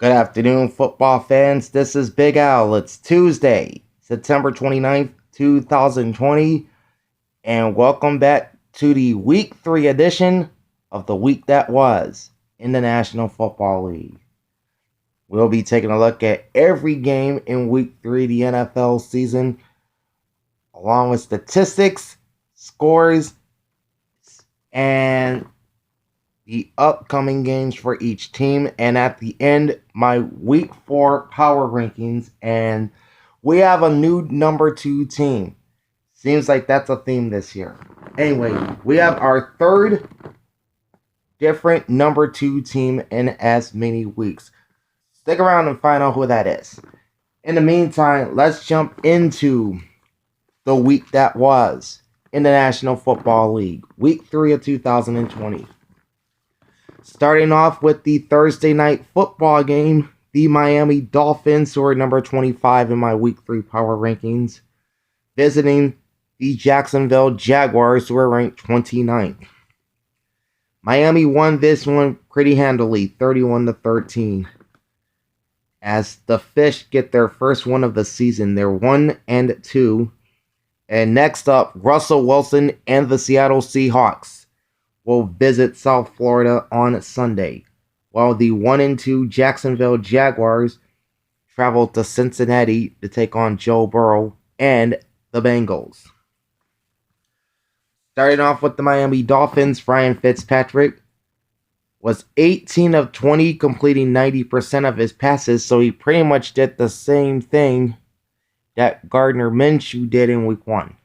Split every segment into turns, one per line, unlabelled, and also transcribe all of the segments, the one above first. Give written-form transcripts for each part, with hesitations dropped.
Good afternoon, football fans. This is Big Al. It's Tuesday, September 29th, 2020, and welcome back to the Week 3 edition of the week that was in the National Football League. We'll be taking a look at every game in Week 3 of the NFL season, along with statistics, scores, and the upcoming games for each team, and at the end, my Week 4 power rankings, and we have a new number 2 team. Seems like that's a theme this year. Anyway, we have our third different number 2 team in as many weeks. Stick around and find out who that is. In the meantime, let's jump into the week that was in the National Football League, Week 3 of 2020. Starting off with the Thursday night football game, the Miami Dolphins, who are number 25 in my Week 3 power rankings, visiting the Jacksonville Jaguars, who are ranked 29th. Miami won this one pretty handily, 31-13, as the Fish get their first one of the season. They're 1-2. And next up, Russell Wilson and the Seattle Seahawks will visit South Florida on Sunday, while the 1-2 Jacksonville Jaguars travel to Cincinnati to take on Joe Burrow and the Bengals. Starting off with the Miami Dolphins, Ryan Fitzpatrick was 18 of 20, completing 90% of his passes, so he pretty much did the same thing that Gardner Minshew did in Week 1.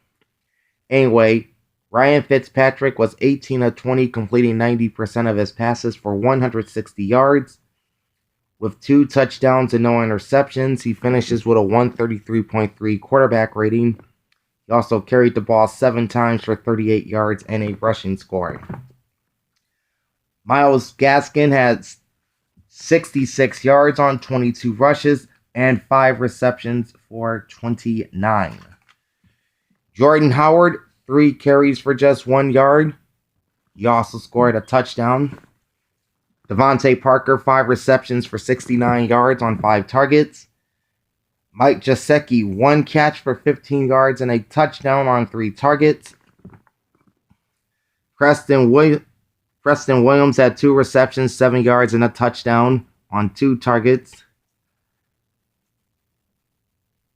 Anyway, Ryan Fitzpatrick was 18 of 20, completing 90% of his passes for 160 yards. With 2 touchdowns and no interceptions, he finishes with a 133.3 quarterback rating. He also carried the ball 7 times for 38 yards and a rushing score. Myles Gaskin had 66 yards on 22 rushes and 5 receptions for 29. Jordan Howard, 3 carries for just 1 yard. He also scored a touchdown. Devontae Parker, 5 receptions for 69 yards on 5 targets. Mike Gesicki, 1 catch for 15 yards and a touchdown on 3 targets. Preston Williams had 2 receptions, 7 yards, and a touchdown on 2 targets.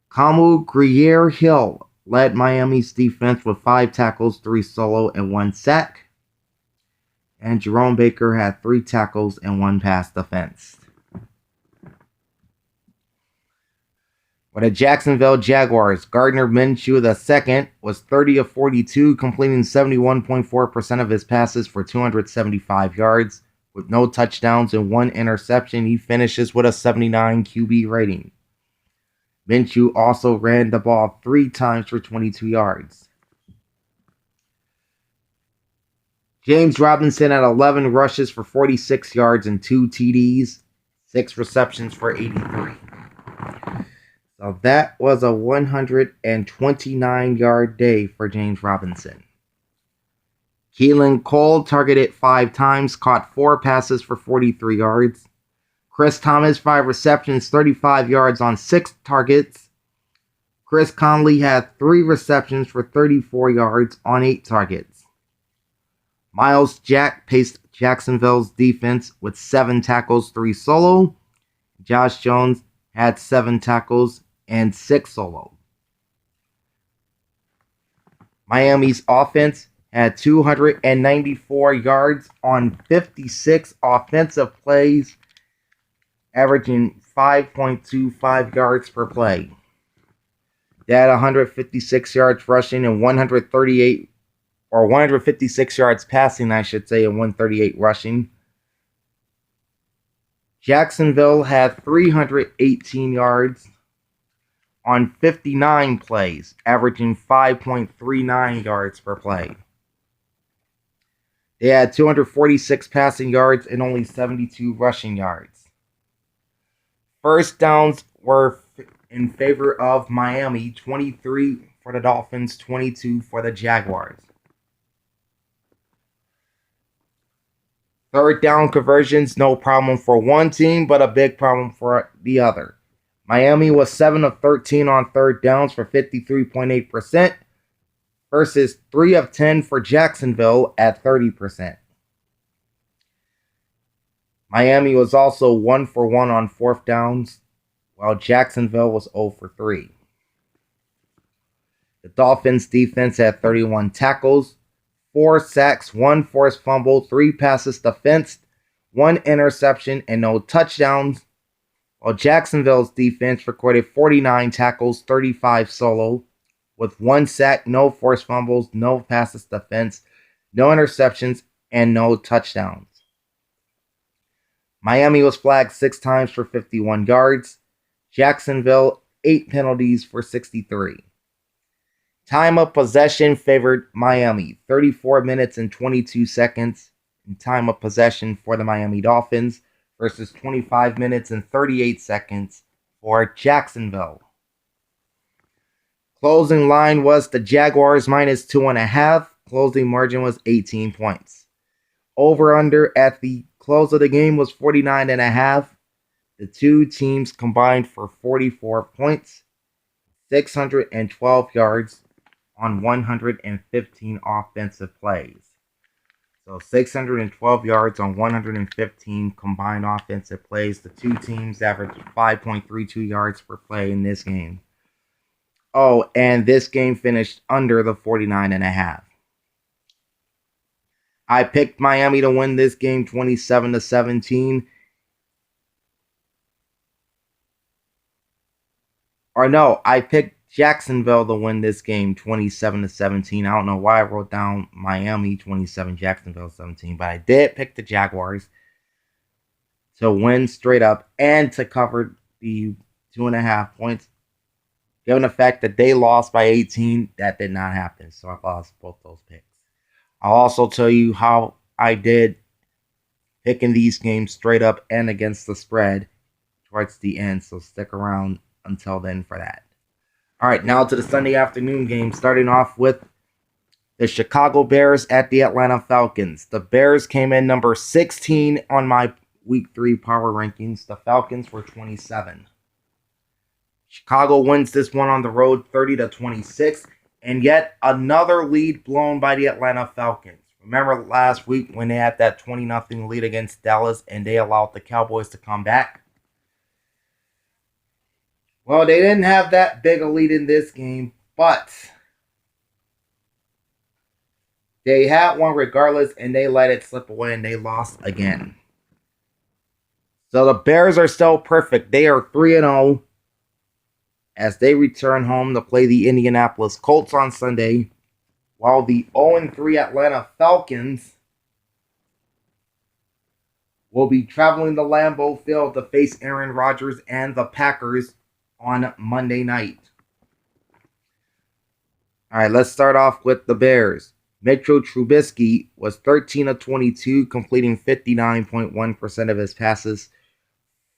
Kamu Grier-Hill led Miami's defense with 5 tackles, 3 solo, and 1 sack. And Jerome Baker had 3 tackles and 1 pass defense. For the Jacksonville Jaguars, Gardner Minshew II was 30 of 42, completing 71.4% of his passes for 275 yards. With no touchdowns and 1 interception, he finishes with a 79 QB rating. Minshew also ran the ball 3 times for 22 yards. James Robinson had 11 rushes for 46 yards and 2 TDs, 6 receptions for 83. So that was a 129-yard day for James Robinson. Keelan Cole targeted 5 times, caught 4 passes for 43 yards. Chris Thomas, 5 receptions, 35 yards on 6 targets. Chris Conley had 3 receptions for 34 yards on 8 targets. Myles Jack paced Jacksonville's defense with 7 tackles, 3 solo. Josh Jones had 7 tackles and 6 solo. Miami's offense had 294 yards on 56 offensive plays, averaging 5.25 yards per play. They had 156 yards rushing and 156 yards passing, I should say, and 138 rushing. Jacksonville had 318 yards on 59 plays, averaging 5.39 yards per play. They had 246 passing yards and only 72 rushing yards. First downs were in favor of Miami, 23 for the Dolphins, 22 for the Jaguars. Third down conversions, no problem for one team, but a big problem for the other. Miami was 7 of 13 on third downs for 53.8% versus 3 of 10 for Jacksonville at 30%. Miami was also 1 for 1 on fourth downs, while Jacksonville was 0 for 3. The Dolphins defense had 31 tackles, 4 sacks, 1 forced fumble, 3 passes defensed, 1 interception, and no touchdowns, while Jacksonville's defense recorded 49 tackles, 35 solo, with 1 sack, no forced fumbles, no passes defense, no interceptions, and no touchdowns. Miami was flagged 6 times for 51 yards. Jacksonville, 8 penalties for 63. Time of possession favored Miami, 34 minutes and 22 seconds in time of possession for the Miami Dolphins versus 25 minutes and 38 seconds for Jacksonville. Closing line was the Jaguars minus 2.5. Closing margin was 18 points. Over-under at the close of the game was 49.5. The two teams combined for 44 points, 612 yards on 115 offensive plays. So 612 yards on 115 combined offensive plays. The two teams averaged 5.32 yards per play in this game. Oh, and this game finished under the 49.5. I picked Miami to win this game 27-17. Or no, I picked Jacksonville to win this game 27-17. I don't know why I wrote down Miami 27, Jacksonville 17, but I did pick the Jaguars to win straight up and to cover the 2.5 points. Given the fact that they lost by 18, that did not happen. So I lost both those picks. I'll also tell you how I did picking these games straight up and against the spread towards the end. So stick around until then for that. All right, now to the Sunday afternoon game, starting off with the Chicago Bears at the Atlanta Falcons. The Bears came in number 16 on my Week 3 power rankings. The Falcons were 27. Chicago wins this one on the road 30-26, and yet another lead blown by the Atlanta Falcons. Remember last week when they had that 20-0 lead against Dallas and they allowed the Cowboys to come back? Well, they didn't have that big a lead in this game, but they had one regardless, and they let it slip away, and they lost again. So the Bears are still perfect. They are 3-0 as they return home to play the Indianapolis Colts on Sunday, while the 0-3 Atlanta Falcons will be traveling to Lambeau Field to face Aaron Rodgers and the Packers on Monday night. All right, let's start off with the Bears. Mitchell Trubisky was 13 of 22, completing 59.1% of his passes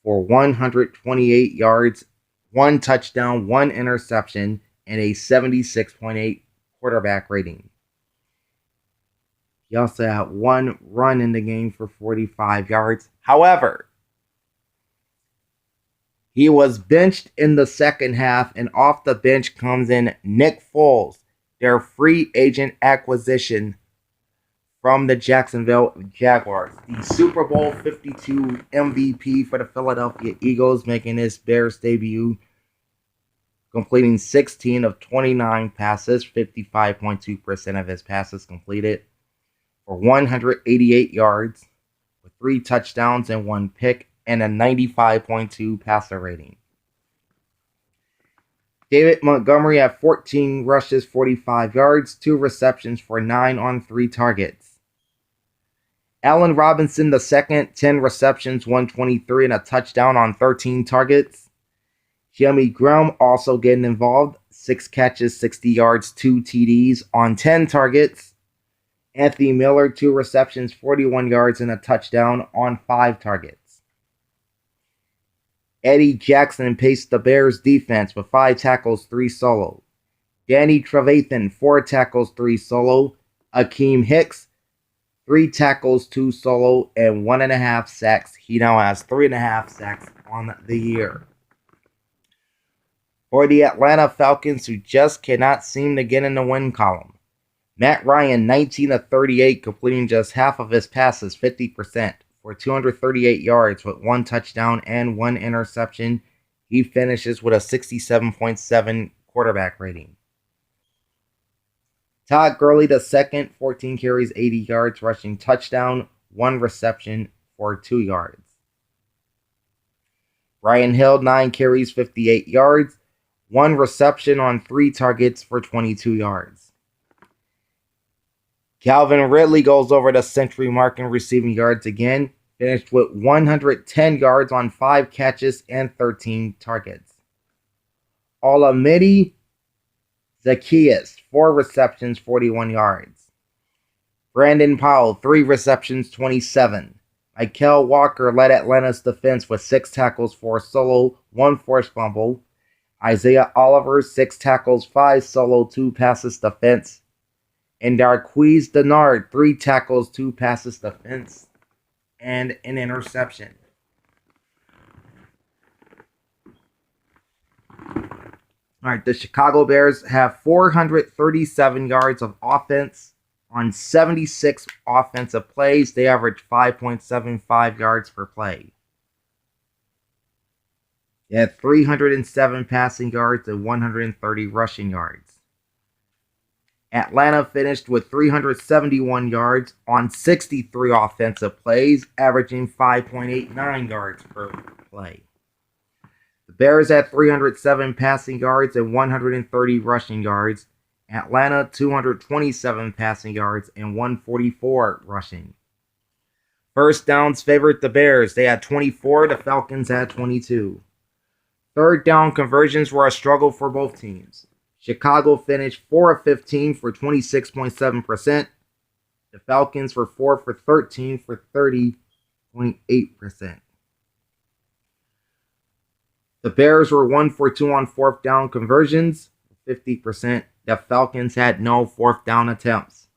for 128 yards, 1 touchdown, 1 interception, and a 76.8 quarterback rating. He also had 1 run in the game for 45 yards. However, he was benched in the second half, and off the bench comes in Nick Foles, their free agent acquisition from the Jacksonville Jaguars. The Super Bowl 52 MVP for the Philadelphia Eagles, making his Bears debut, completing 16 of 29 passes, 55.2% of his passes completed, for 188 yards, with 3 touchdowns and 1 pick, and a 95.2 passer rating. David Montgomery had 14 rushes, 45 yards, 2 receptions for 9 on 3 targets. Allen Robinson II, 10 receptions, 123, and a touchdown on 13 targets. Jimmy Graham also getting involved, 6 catches, 60 yards, 2 TDs on 10 targets. Anthony Miller, 2 receptions, 41 yards, and a touchdown on 5 targets. Eddie Jackson paced the Bears defense with 5 tackles, 3 solo. Danny Trevathan, 4 tackles, 3 solo. Akeem Hicks, 3 tackles, 2 solo, and 1.5 sacks. He now has 3.5 sacks on the year. For the Atlanta Falcons, who just cannot seem to get in the win column, Matt Ryan, 19 of 38, completing just half of his passes, 50%, for 238 yards with 1 touchdown and 1 interception. He finishes with a 67.7 quarterback rating. Todd Gurley II, 14 carries, 80 yards, rushing touchdown, 1 reception for 2 yards. Brian Hill, 9 carries, 58 yards, 1 reception on 3 targets for 22 yards. Calvin Ridley goes over the century mark in receiving yards again, finished with 110 yards on 5 catches and 13 targets. Olamide Zaccheaus, 4 receptions, 41 yards. Brandon Powell, 3 receptions, 27. Mykal Walker led Atlanta's defense with 6 tackles, 4 solo, 1 forced fumble. Isaiah Oliver, 6 tackles, 5 solo, 2 passes defense. And Darqueze Dennard, 3 tackles, 2 passes defense, and an interception. Alright, the Chicago Bears have 437 yards of offense on 76 offensive plays. They average 5.75 yards per play. They had 307 passing yards and 130 rushing yards. Atlanta finished with 371 yards on 63 offensive plays, averaging 5.89 yards per play. The Bears had 307 passing yards and 130 rushing yards. Atlanta, 227 passing yards and 144 rushing. First downs favored the Bears. They had 24. The Falcons had 22. Third down conversions were a struggle for both teams. Chicago finished 4 of 15 for 26.7%. The Falcons were 4 for 13 for 30.8%. The Bears were 1 for 2 on 4th down conversions, 50%. The Falcons had no 4th down attempts.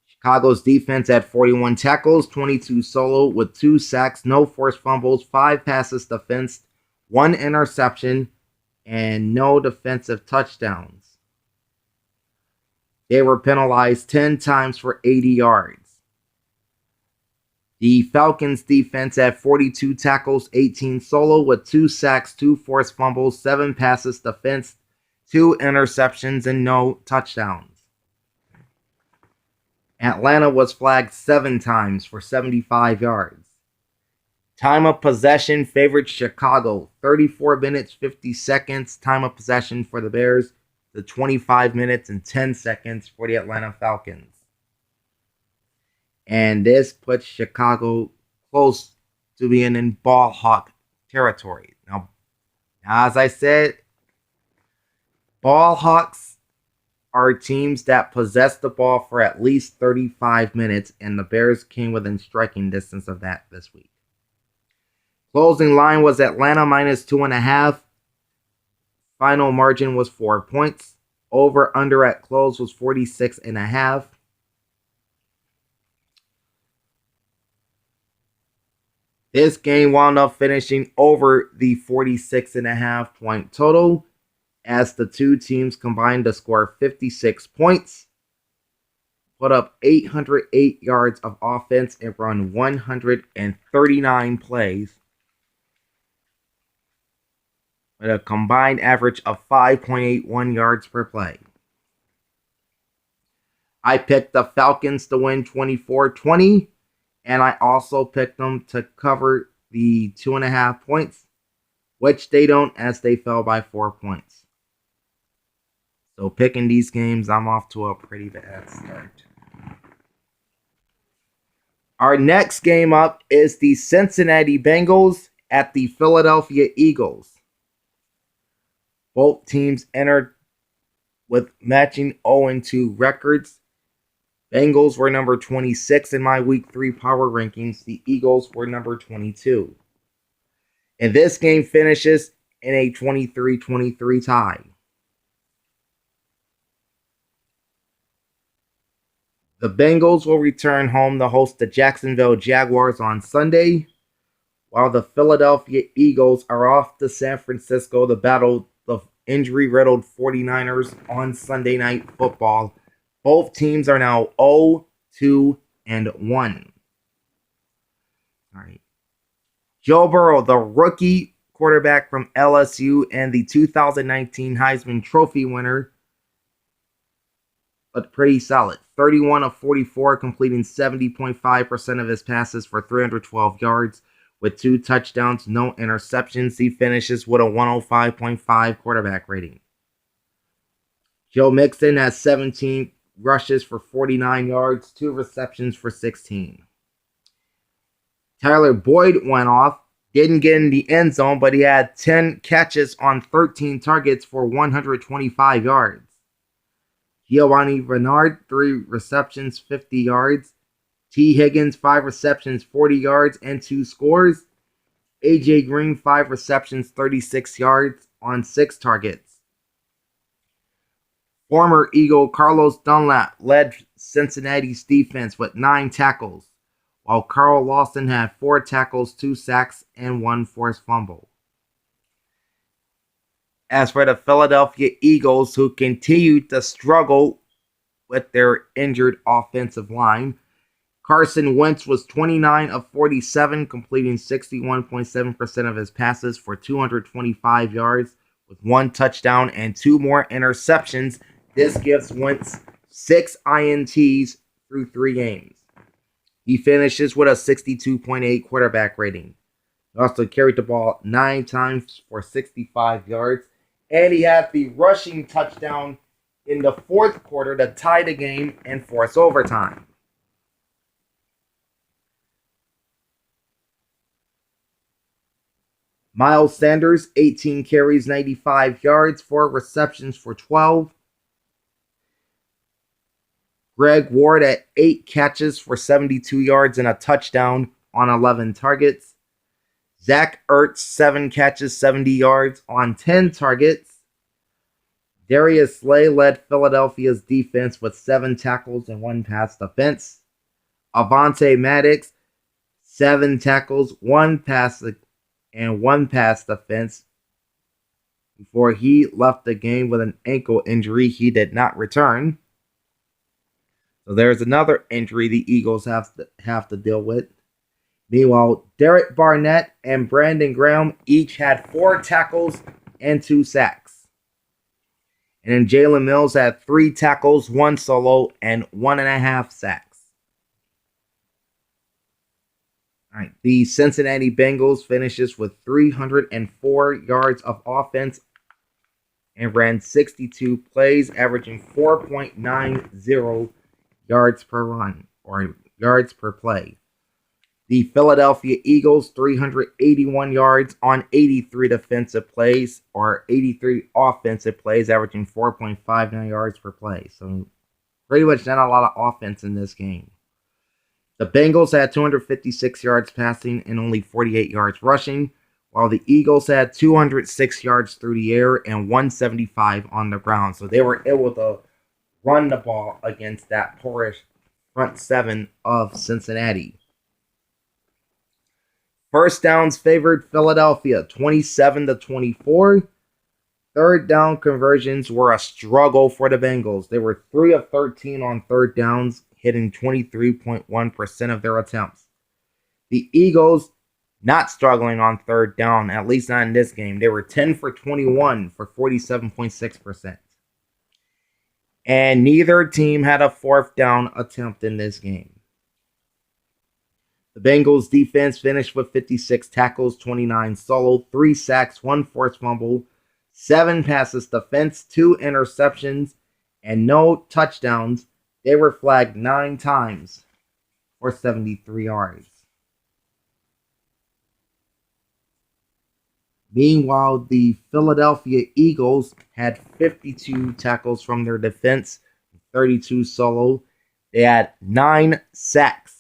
Chicago's defense had 41 tackles, 22 solo, with 2 sacks, no forced fumbles, 5 passes defensed, 1 interception, and no defensive touchdowns. They were penalized 10 times for 80 yards. The Falcons defense had 42 tackles, 18 solo, with 2 sacks, 2 forced fumbles, 7 passes defensed, 2 interceptions, and no touchdowns. Atlanta was flagged 7 times for 75 yards. Time of possession favored Chicago, 34 minutes, 50 seconds. Time of possession for the Bears, the 25 minutes and 10 seconds for the Atlanta Falcons. And this puts Chicago close to being in ball hawk territory. Now, as I said, ball hawks are teams that possess the ball for at least 35 minutes, and the Bears came within striking distance of that this week. Closing line was Atlanta minus 2.5. Final margin was 4 points. Over under at close was 46.5. This game wound up finishing over the 46.5 point total as the two teams combined to score 56 points, put up 808 yards of offense, and run 139 plays with a combined average of 5.81 yards per play. I picked the Falcons to win 24-20, and I also picked them to cover the 2.5 points, which they don't, as they fell by 4 points. So picking these games, I'm off to a pretty bad start. Our next game up is the Cincinnati Bengals at the Philadelphia Eagles. Both teams entered with matching 0-2 records. Bengals were number 26 in my Week 3 power rankings. The Eagles were number 22. And this game finishes in a 23-23 tie. The Bengals will return home to host the Jacksonville Jaguars on Sunday, while the Philadelphia Eagles are off to San Francisco to battle the injury-riddled 49ers on Sunday Night Football. Both teams are now 0-2-1. All right. Joe Burrow, the rookie quarterback from LSU and the 2019 Heisman Trophy winner, but pretty solid. 31 of 44, completing 70.5% of his passes for 312 yards with 2 touchdowns, no interceptions. He finishes with a 105.5 quarterback rating. Joe Mixon has 17 rushes for 49 yards, 2 receptions for 16. Tyler Boyd went off, didn't get in the end zone, but he had 10 catches on 13 targets for 125 yards. Giovanni Bernard, 3 receptions, 50 yards. T. Higgins, 5 receptions, 40 yards, and 2 scores. A.J. Green, 5 receptions, 36 yards on 6 targets. Former Eagle Carlos Dunlap led Cincinnati's defense with 9 tackles, while Carl Lawson had 4 tackles, 2 sacks, and 1 forced fumble. As for the Philadelphia Eagles, who continued to struggle with their injured offensive line, Carson Wentz was 29 of 47, completing 61.7% of his passes for 225 yards with 1 touchdown and 2 more interceptions. This gives Wentz 6 INTs through 3 games. He finishes with a 62.8 quarterback rating. He also carried the ball 9 times for 65 yards. And he had the rushing touchdown in the 4th quarter to tie the game and force overtime. Miles Sanders, 18 carries, 95 yards, 4 receptions for 12. Greg Ward at 8 catches for 72 yards and a touchdown on 11 targets. Zach Ertz, 7 catches, 70 yards on 10 targets. Darius Slay led Philadelphia's defense with 7 tackles and 1 pass defense. Avonte Maddox, 7 tackles, 1 pass and 1 pass defense. Before he left the game with an ankle injury, he did not return. So there's another injury the Eagles have to deal with. Meanwhile, Derek Barnett and Brandon Graham each had 4 tackles and 2 sacks. And then Jalen Mills had 3 tackles, 1 solo, and 1.5 sacks. All right, the Cincinnati Bengals finishes with 304 yards of offense and ran 62 plays, averaging 4.90 yards per run, or yards per play. The Philadelphia Eagles, 381 yards on 83 defensive plays, or 83 offensive plays, averaging 4.59 yards per play. So pretty much not a lot of offense in this game. The Bengals had 256 yards passing and only 48 yards rushing, while the Eagles had 206 yards through the air and 175 on the ground. So they were able to run the ball against that porous front 7 of Cincinnati. First downs favored Philadelphia, 27-24. Third down conversions were a struggle for the Bengals. They were 3 of 13 on third downs, hitting 23.1% of their attempts. The Eagles not struggling on third down, at least not in this game. They were 10 for 21 for 47.6%. And neither team had a fourth down attempt in this game. The Bengals defense finished with 56 tackles, 29 solo, 3 sacks, 1 forced fumble, 7 passes defense, 2 interceptions, and no touchdowns. They were flagged 9 times for 73 yards. Meanwhile, the Philadelphia Eagles had 52 tackles from their defense, 32 solo. They had 9 sacks.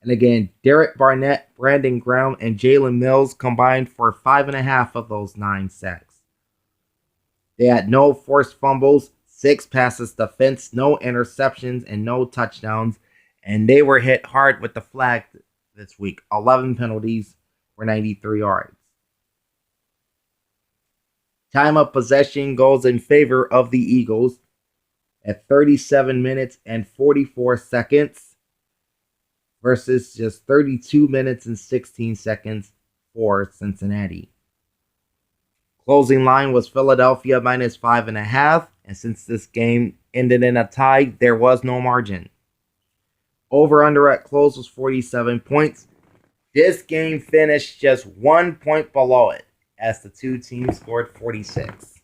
And again, Derek Barnett, Brandon Graham, and Jalen Mills combined for 5.5 of those 9 sacks. They had no forced fumbles, 6 passes defense, no interceptions, and no touchdowns. And they were hit hard with the flag this week. 11 penalties for 93 yards. Time of possession goes in favor of the Eagles at 37 minutes and 44 seconds versus just 32 minutes and 16 seconds for Cincinnati. Closing line was Philadelphia minus 5.5, and since this game ended in a tie, there was no margin. Over-under at close was 47 points. This game finished just 1 point below it, as the two teams scored 46.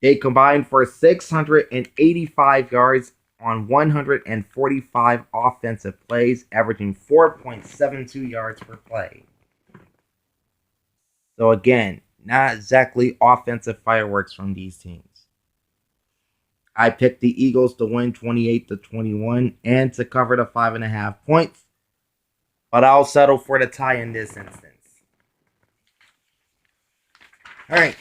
They combined for 685 yards on 145 offensive plays, averaging 4.72 yards per play. So again, not exactly offensive fireworks from these teams. I picked the Eagles to win 28-21 and to cover the 5.5 points, but I'll settle for the tie in this instance. All right.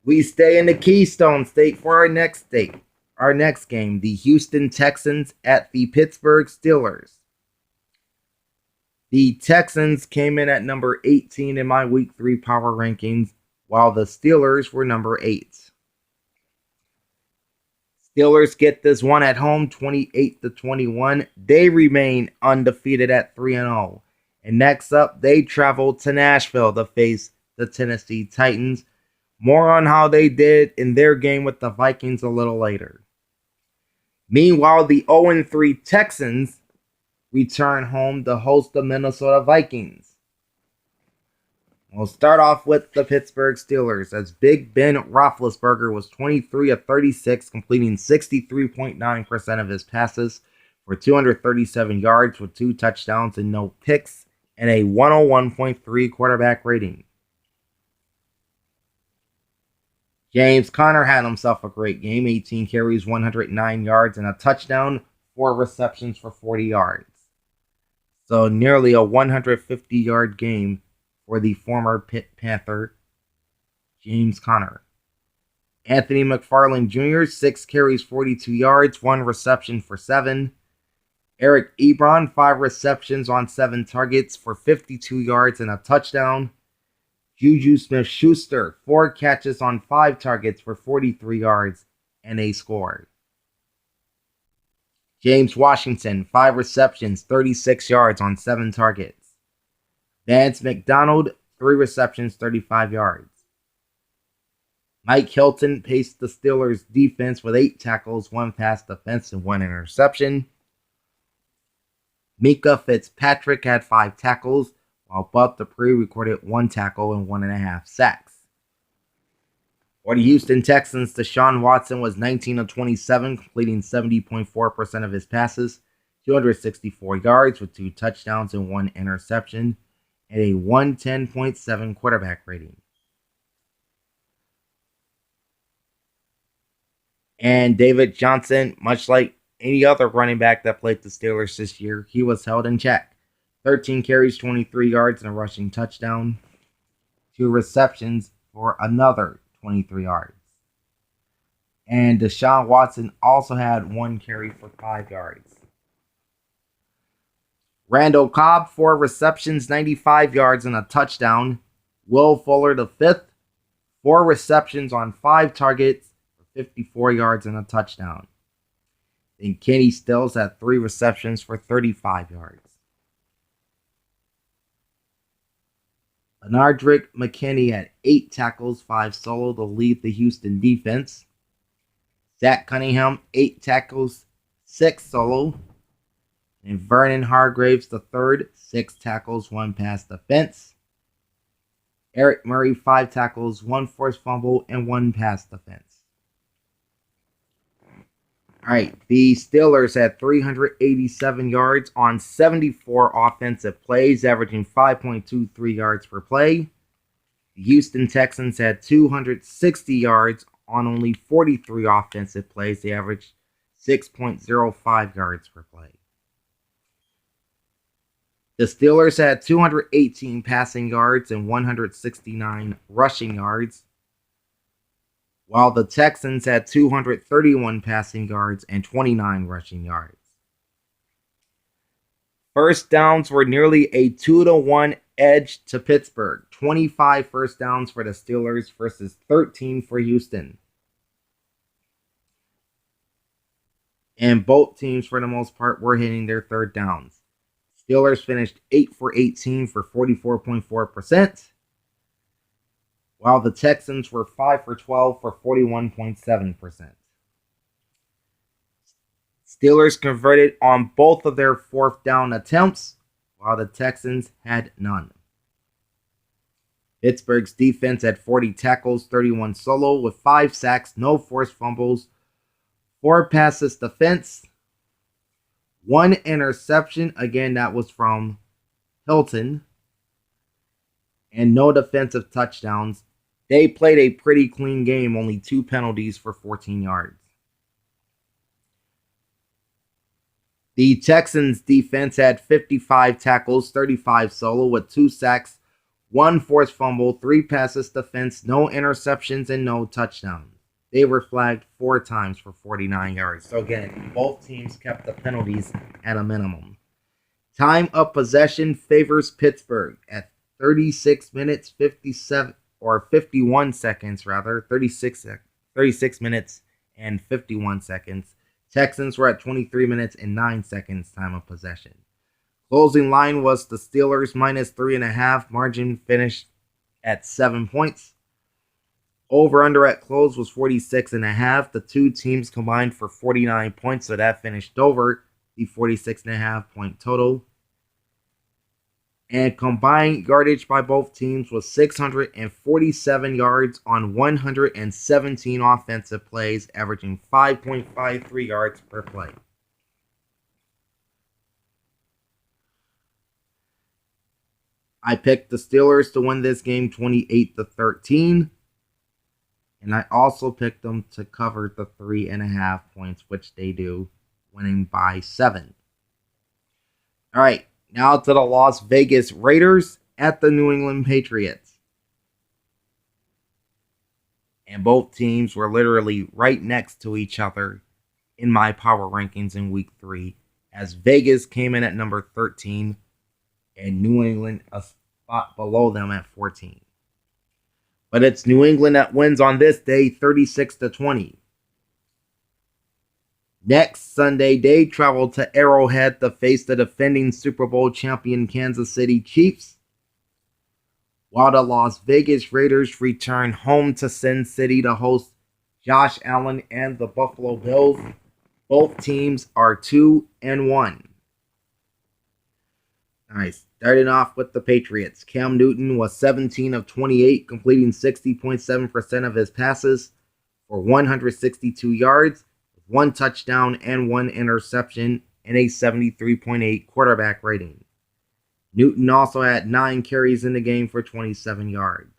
We stay in the Keystone State for our next game, the Houston Texans at the Pittsburgh Steelers. The Texans came in at number 18 in my Week 3 power rankings, while the Steelers were number 8. Steelers get this one at home, 28-21. They remain undefeated at 3-0. And next up, they travel to Nashville to face the Tennessee Titans. More on how they did in their game with the Vikings a little later. Meanwhile, the 0-3 Texans return home to host the Minnesota Vikings. We'll start off with the Pittsburgh Steelers, as Big Ben Roethlisberger was 23 of 36, completing 63.9% of his passes for 237 yards with 2 touchdowns and no picks, and a 101.3 quarterback rating. James Conner had himself a great game, 18 carries, 109 yards, and a touchdown, 4 receptions for 40 yards. So nearly a 150-yard game for the former Pitt Panther, James Conner. Anthony McFarland Jr., 6 carries, 42 yards, 1 reception for 7. Eric Ebron, 5 receptions on 7 targets for 52 yards and a touchdown. Juju Smith-Schuster, 4 catches on 5 targets for 43 yards and a score. James Washington, 5 receptions, 36 yards on 7 targets. Vance McDonald, 3 receptions, 35 yards. Mike Hilton paced the Steelers' defense with 8 tackles, 1 pass defense, and 1 interception. Mika Fitzpatrick had 5 tackles, while Bud Dupree recorded 1 tackle and 1.5 sacks. For the Houston Texans, Deshaun Watson was 19 of 27, completing 70.4% of his passes, 264 yards with 2 touchdowns and 1 interception, and a 110.7 quarterback rating. And David Johnson, much like any other running back that played the Steelers this year, he was held in check. 13 carries, 23 yards, and a rushing touchdown. 2 receptions for another 23 yards. And Deshaun Watson also had 1 carry for 5 yards. Randall Cobb, 4 receptions, 95 yards, and a touchdown. Will Fuller, the 5th, 4 receptions on 5 targets for 54 yards and a touchdown. Then Kenny Stills had 3 receptions for 35 yards. Benardrick McKinney had 8 tackles, 5 solo to lead the Houston defense. Zach Cunningham, 8 tackles, 6 solo. And Vernon Hargraves III, 6 tackles, 1 pass defense. Eric Murray, 5 tackles, 1 forced fumble, and 1 pass defense. All right, the Steelers had 387 yards on 74 offensive plays, averaging 5.23 yards per play. The Houston Texans had 260 yards on only 43 offensive plays. They averaged 6.05 yards per play. The Steelers had 218 passing yards and 169 rushing yards, while the Texans had 231 passing yards and 29 rushing yards. First downs were nearly a 2-1 edge to Pittsburgh. 25 first downs for the Steelers versus 13 for Houston. And both teams, for the most part, were hitting their third downs. Steelers finished 8 for 18 for 44.4%, while the Texans were 5 for 12 for 41.7%. Steelers converted on both of their fourth down attempts, while the Texans had none. Pittsburgh's defense had 40 tackles, 31 solo, with 5 sacks, no forced fumbles, 4 passes defense, 1 interception, again that was from Hilton, and no defensive touchdowns. They played a pretty clean game, only 2 penalties for 14 yards. The Texans defense had 55 tackles, 35 solo, with 2 sacks, 1 forced fumble, 3 passes defense, no interceptions, and no touchdowns. They were flagged 4 times for 49 yards. So again, both teams kept the penalties at a minimum. Time of possession favors Pittsburgh at 36 minutes 51 seconds rather. 36 minutes and 51 seconds. Texans were at 23 minutes and 9 seconds time of possession. Closing line was the Steelers minus 3.5. Margin finished at 7 points. Over-under at close was 46.5. The two teams combined for 49 points, so that finished over the 46.5 point total. And combined yardage by both teams was 647 yards on 117 offensive plays, averaging 5.53 yards per play. I picked the Steelers to win this game 28-13. And I also picked them to cover the 3.5 points, which they do, winning by 7. All right, now to the Las Vegas Raiders at the New England Patriots. And both teams were literally right next to each other in my power rankings in Week 3, as Vegas came in at number 13 and New England a spot below them at 14. But it's New England that wins on this day 36-20. Next Sunday, they travel to Arrowhead to face the defending Super Bowl champion Kansas City Chiefs, while the Las Vegas Raiders return home to Sin City to host Josh Allen and the Buffalo Bills. Both teams are 2-1. Nice. Starting off with the Patriots. Cam Newton was 17 of 28, completing 60.7% of his passes for 162 yards, 1 touchdown and 1 interception, and a 73.8 quarterback rating. Newton also had 9 carries in the game for 27 yards.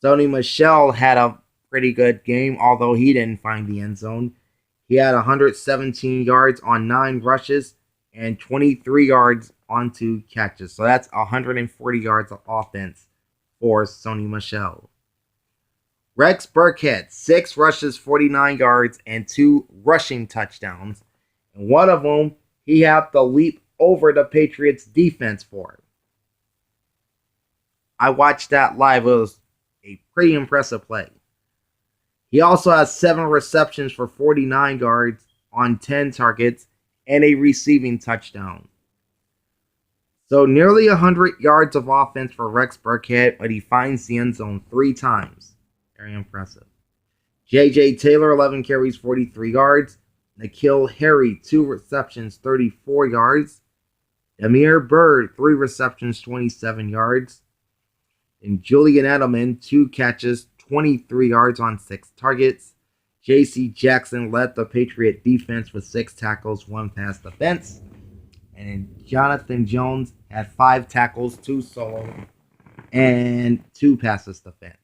Sony Michel had a pretty good game, although he didn't find the end zone. He had 117 yards on 9 rushes and 23 yards on 2 catches. So that's 140 yards of offense for Sony Michel. Rex Burkhead, 6 rushes, 49 yards, and 2 rushing touchdowns. And one of them, he had to leap over the Patriots defense for. I watched that live. It was a pretty impressive play. He also has 7 receptions for 49 yards on 10 targets and a receiving touchdown. So nearly 100 yards of offense for Rex Burkhead, but he finds the end zone 3 times. Very impressive. J.J. Taylor, 11 carries, 43 yards. N'Keal Harry, 2 receptions, 34 yards. Damiere Byrd, 3 receptions, 27 yards. And Julian Edelman, 2 catches, 23 yards on 6 targets. J.C. Jackson led the Patriot defense with 6 tackles, 1 pass defense. And Jonathan Jones had 5 tackles, 2 solo, and 2 passes defense.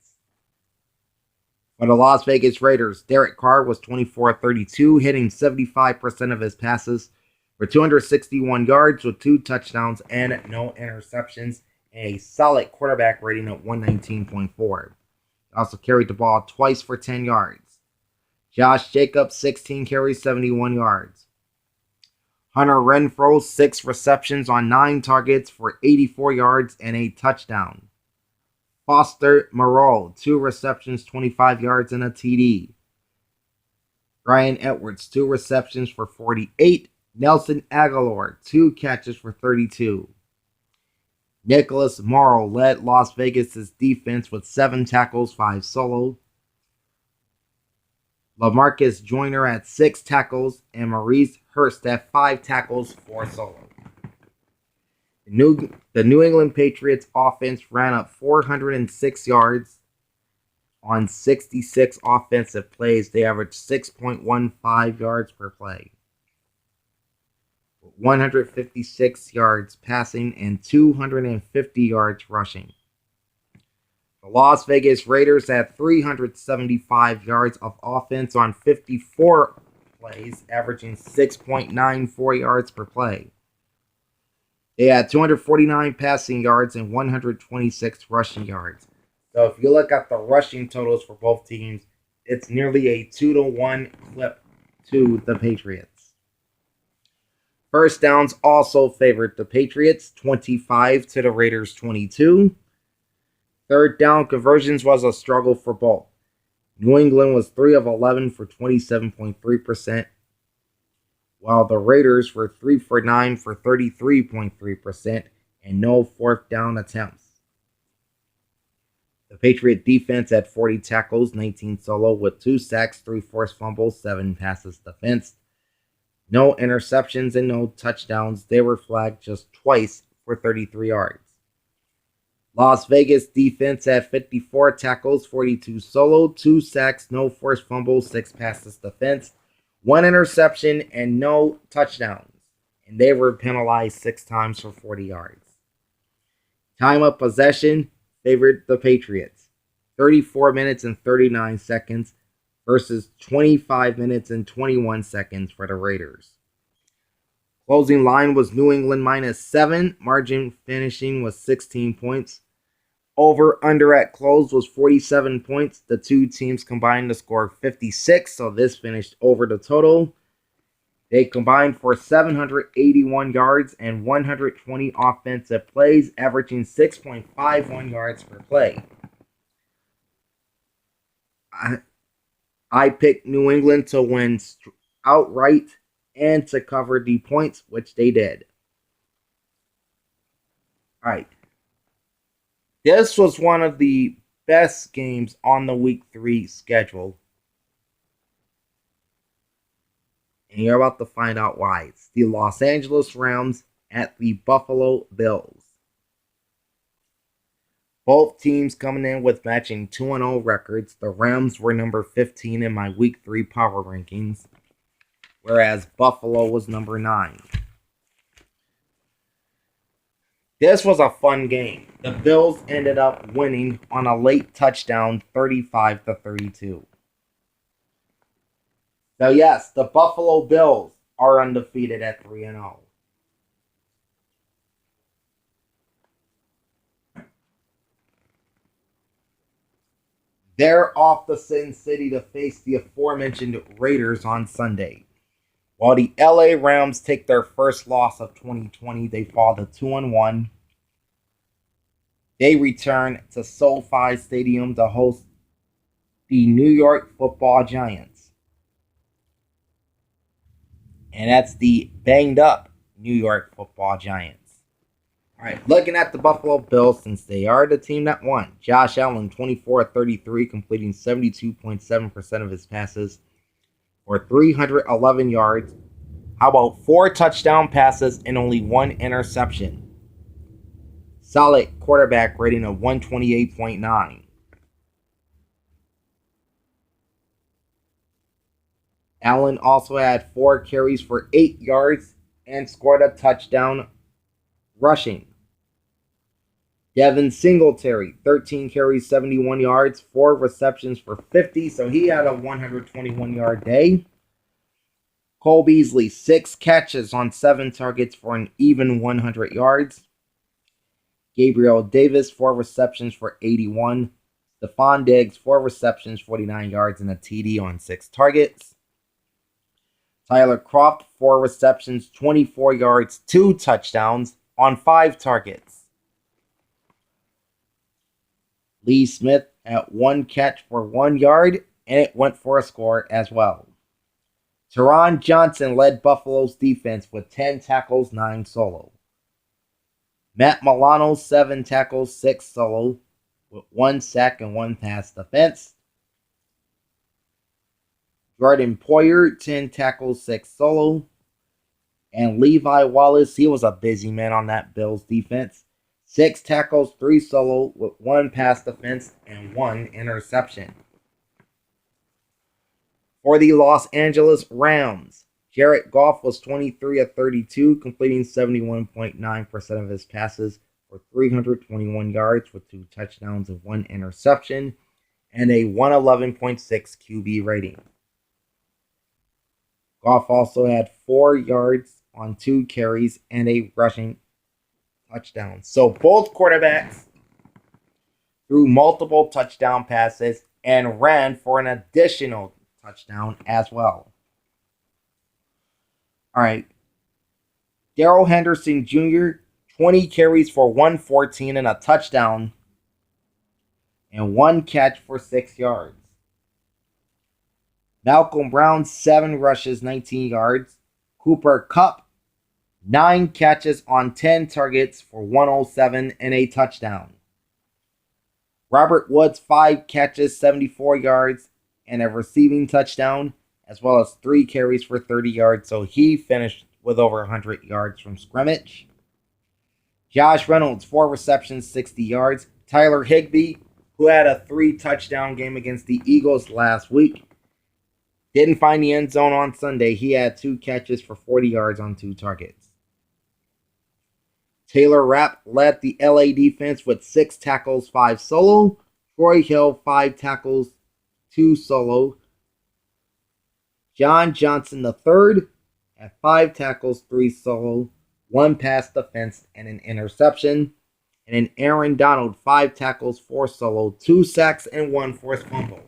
For the Las Vegas Raiders, Derek Carr was 24-32, hitting 75% of his passes for 261 yards with 2 touchdowns and no interceptions, and a solid quarterback rating of 119.4. Also carried the ball twice for 10 yards. Josh Jacobs, 16 carries, 71 yards. Hunter Renfrow, 6 receptions on 9 targets for 84 yards and a touchdown. Foster Moreau, 2 receptions, 25 yards and a TD. Ryan Edwards, 2 receptions for 48. Nelson Aguilar, 2 catches for 32. Nicholas Morrow led Las Vegas' defense with 7 tackles, 5 solo. LaMarcus Joyner at 6 tackles, and Maurice Hurst at 5 tackles, 4 solo. The New England Patriots offense ran up 406 yards on 66 offensive plays. They averaged 6.15 yards per play. 156 yards passing and 250 yards rushing. The Las Vegas Raiders had 375 yards of offense on 54 plays, averaging 6.94 yards per play. They had 249 passing yards and 126 rushing yards. So if you look at the rushing totals for both teams, it's nearly a 2-to-1 clip to the Patriots. First downs also favored the Patriots, 25 to the Raiders 22. Third down conversions was a struggle for both. New England was 3 of 11 for 27.3%, while the Raiders were 3 for 9 for 33.3% and no fourth down attempts. The Patriot defense had 40 tackles, 19 solo, with 2 sacks, 3 forced fumbles, 7 passes defensed. No interceptions and no touchdowns. They were flagged just twice for 33 yards. Las Vegas defense had 54 tackles, 42 solo, 2 sacks, no forced fumbles, 6 passes defense, 1 interception, and no touchdowns. And they were penalized 6 times for 40 yards. Time of possession favored the Patriots. 34 minutes and 39 seconds versus 25 minutes and 21 seconds for the Raiders. Closing line was New England -7. Margin finishing was 16 points. Over/under at close was 47 points. The two teams combined to score 56, so this finished over the total. They combined for 781 yards and 120 offensive plays, averaging 6.51 yards per play. I picked New England to win outright and to cover the points, which they did. All right. This was one of the best games on the Week 3 schedule. And you're about to find out why. It's the Los Angeles Rams at the Buffalo Bills. Both teams coming in with matching 2-0 records. The Rams were number 15 in my Week 3 power rankings, whereas Buffalo was number 9. This was a fun game. The Bills ended up winning on a late touchdown, 35-32. So yes, the Buffalo Bills are undefeated at 3-0. They're off to Sin City to face the aforementioned Raiders on Sunday. While the LA Rams take their first loss of 2020, they fall to 2-1. They return to SoFi Stadium to host the New York Football Giants. And that's the banged up New York Football Giants. All right, looking at the Buffalo Bills, since they are the team that won. Josh Allen, 24-33, completing 72.7% of his passes for 311 yards. How about 4 touchdown passes and only 1 interception? Solid quarterback rating of 128.9. Allen also had 4 carries for 8 yards and scored a touchdown rushing. Devin Singletary, 13 carries, 71 yards, 4 receptions for 50, so he had a 121-yard day. Cole Beasley, 6 catches on 7 targets for an even 100 yards. Gabriel Davis, 4 receptions for 81. Stephon Diggs, 4 receptions, 49 yards, and a TD on 6 targets. Tyler Kroft, 4 receptions, 24 yards, 2 touchdowns on 5 targets. Lee Smith at 1 catch for 1 yard, and it went for a score as well. Teron Johnson led Buffalo's defense with 10 tackles, 9 solo. Matt Milano, 7 tackles, 6 solo, with 1 sack and 1 pass defense. Jordan Poyer, 10 tackles, 6 solo. And Levi Wallace, he was a busy man on that Bills defense. 6 tackles, 3 solo, with 1 pass defense and 1 interception. For the Los Angeles Rams, Jared Goff was 23 of 32, completing 71.9% of his passes for 321 yards with 2 touchdowns and 1 interception, and a 111.6 QB rating. Goff also had 4 yards on 2 carries and a rushing touchdown. So both quarterbacks threw multiple touchdown passes and ran for an additional touchdown as well. All right. Darrell Henderson Jr., 20 carries for 114 and a touchdown, and 1 catch for 6 yards. Malcolm Brown, 7 rushes, 19 yards. Cooper Kupp, 9 catches on 10 targets for 107 and a touchdown. Robert Woods, 5 catches, 74 yards, and a receiving touchdown, as well as 3 carries for 30 yards, so he finished with over 100 yards from scrimmage. Josh Reynolds, 4 receptions, 60 yards. Tyler Higbee, who had a 3-touchdown game against the Eagles last week, didn't find the end zone on Sunday. He had 2 catches for 40 yards on 2 targets. Taylor Rapp led the LA defense with 6 tackles, 5 solo. Troy Hill, 5 tackles, 2 solo. John Johnson III had 5 tackles, 3 solo, 1 pass defense, and an interception. And then Aaron Donald, 5 tackles, 4 solo, 2 sacks, and 1 forced fumble.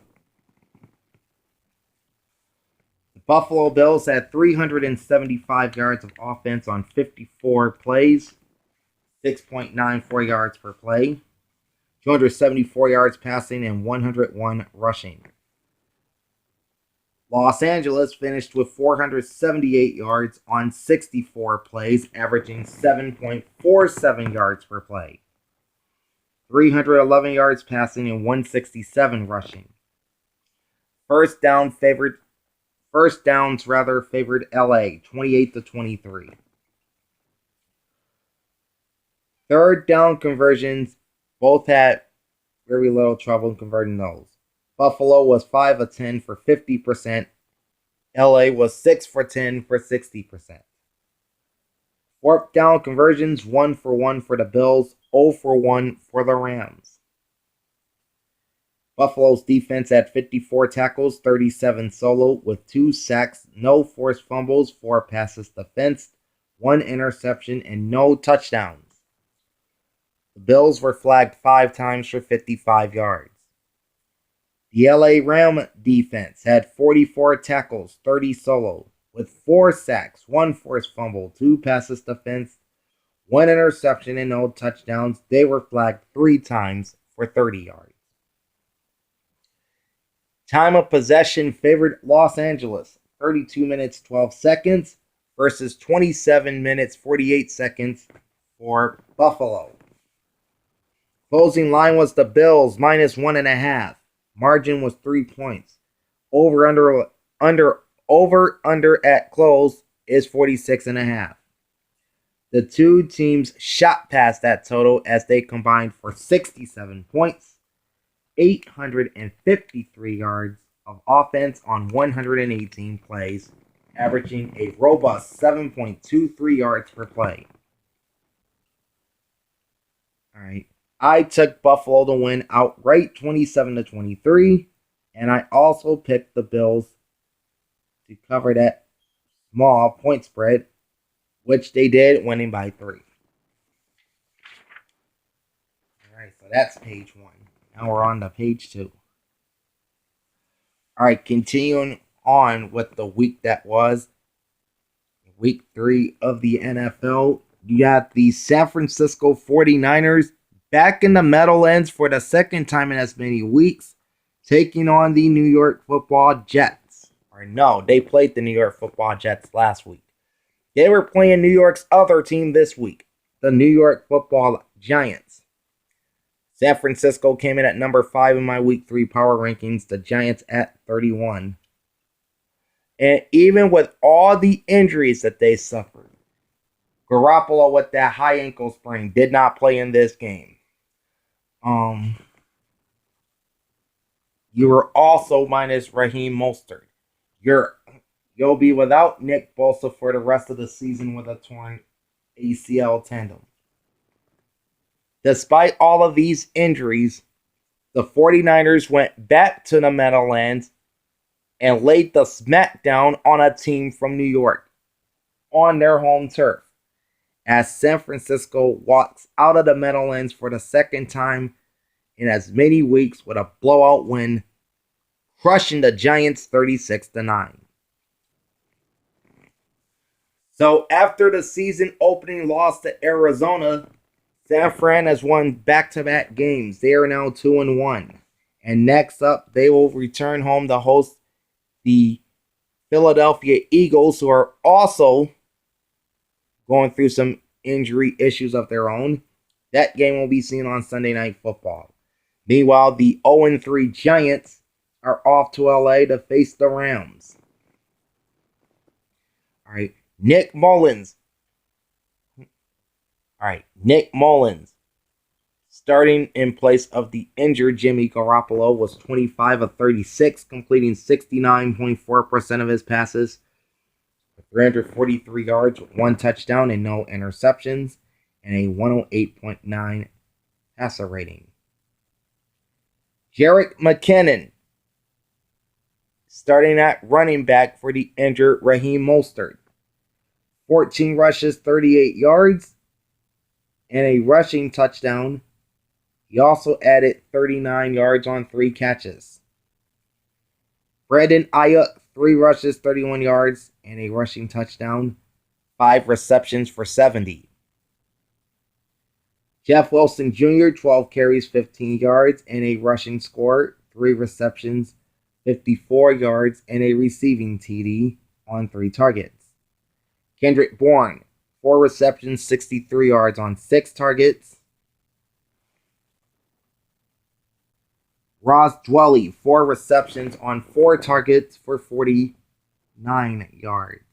The Buffalo Bills had 375 yards of offense on 54 plays, 6.94 yards per play, 274 yards passing, and 101 rushing. Los Angeles finished with 478 yards on 64 plays, averaging 7.47 yards per play, 311 yards passing, and 167 rushing. First downs favored LA, 28-23. Third down conversions, both had very little trouble in converting those. Buffalo was 5 of 10 for 50%. LA was 6 for 10 for 60%. Fourth down conversions, 1 for 1 for the Bills, 0 for 1 for the Rams. Buffalo's defense had 54 tackles, 37 solo, with 2 sacks, no forced fumbles, 4 passes defensed, 1 interception, and no touchdowns. The Bills were flagged 5 times for 55 yards. The LA Ram defense had 44 tackles, 30 solo, with 4 sacks, 1 forced fumble, 2 passes defense, 1 interception, and no touchdowns. They were flagged 3 times for 30 yards. Time of possession favored Los Angeles, 32 minutes, 12 seconds versus 27 minutes, 48 seconds for Buffalo. Closing line was the Bills, minus 1.5. Margin was 3 points. Over under at close is 46.5. The two teams shot past that total as they combined for 67 points, 853 yards of offense on 118 plays, averaging a robust 7.23 yards per play. All right. I took Buffalo to win outright 27-23, and I also picked the Bills to cover that small point spread, which they did, winning by 3. Alright, so that's page 1. Now we're on to page 2. Alright, continuing on with the week that was, week 3 of the NFL. You got the San Francisco 49ers back in the Meadowlands for the second time in as many weeks, taking on the New York Football Jets. Or no, they played the New York Football Jets last week. They were playing New York's other team this week, the New York Football Giants. San Francisco came in at number 5 in my week 3 power rankings, the Giants at 31. And even with all the injuries that they suffered, Garoppolo with that high ankle sprain did not play in this game. You were also minus Raheem Mostert. You'll be without Nick Bosa for the rest of the season with a torn ACL tendon. Despite all of these injuries, the 49ers went back to the Meadowlands and laid the smackdown on a team from New York on their home turf, as San Francisco walks out of the Meadowlands for the second time in as many weeks with a blowout win, crushing the Giants 36-9. So after the season opening loss to Arizona, San Fran has won back-to-back games. They are now 2-1. And next up, they will return home to host the Philadelphia Eagles, who are also going through some injury issues of their own. That game will be seen on Sunday Night Football. Meanwhile, the 0-3 Giants are off to LA to face the Rams. All right, Nick Mullins, starting in place of the injured Jimmy Garoppolo, was 25 of 36, completing 69.4% of his passes, 343 yards, 1 touchdown, and no interceptions, and a 108.9 passer rating. Jerick McKinnon, starting at running back for the injured Raheem Mostert. 14 rushes, 38 yards, and a rushing touchdown. He also added 39 yards on 3 catches. Brandon Aiyuk, 3 rushes, 31 yards, and a rushing touchdown. 5 receptions for 70. Jeff Wilson Jr., 12 carries, 15 yards, and a rushing score. 3 receptions, 54 yards, and a receiving TD on 3 targets. Kendrick Bourne, 4 receptions, 63 yards on 6 targets. Ross Dwelley, 4 receptions on 4 targets for 49 yards.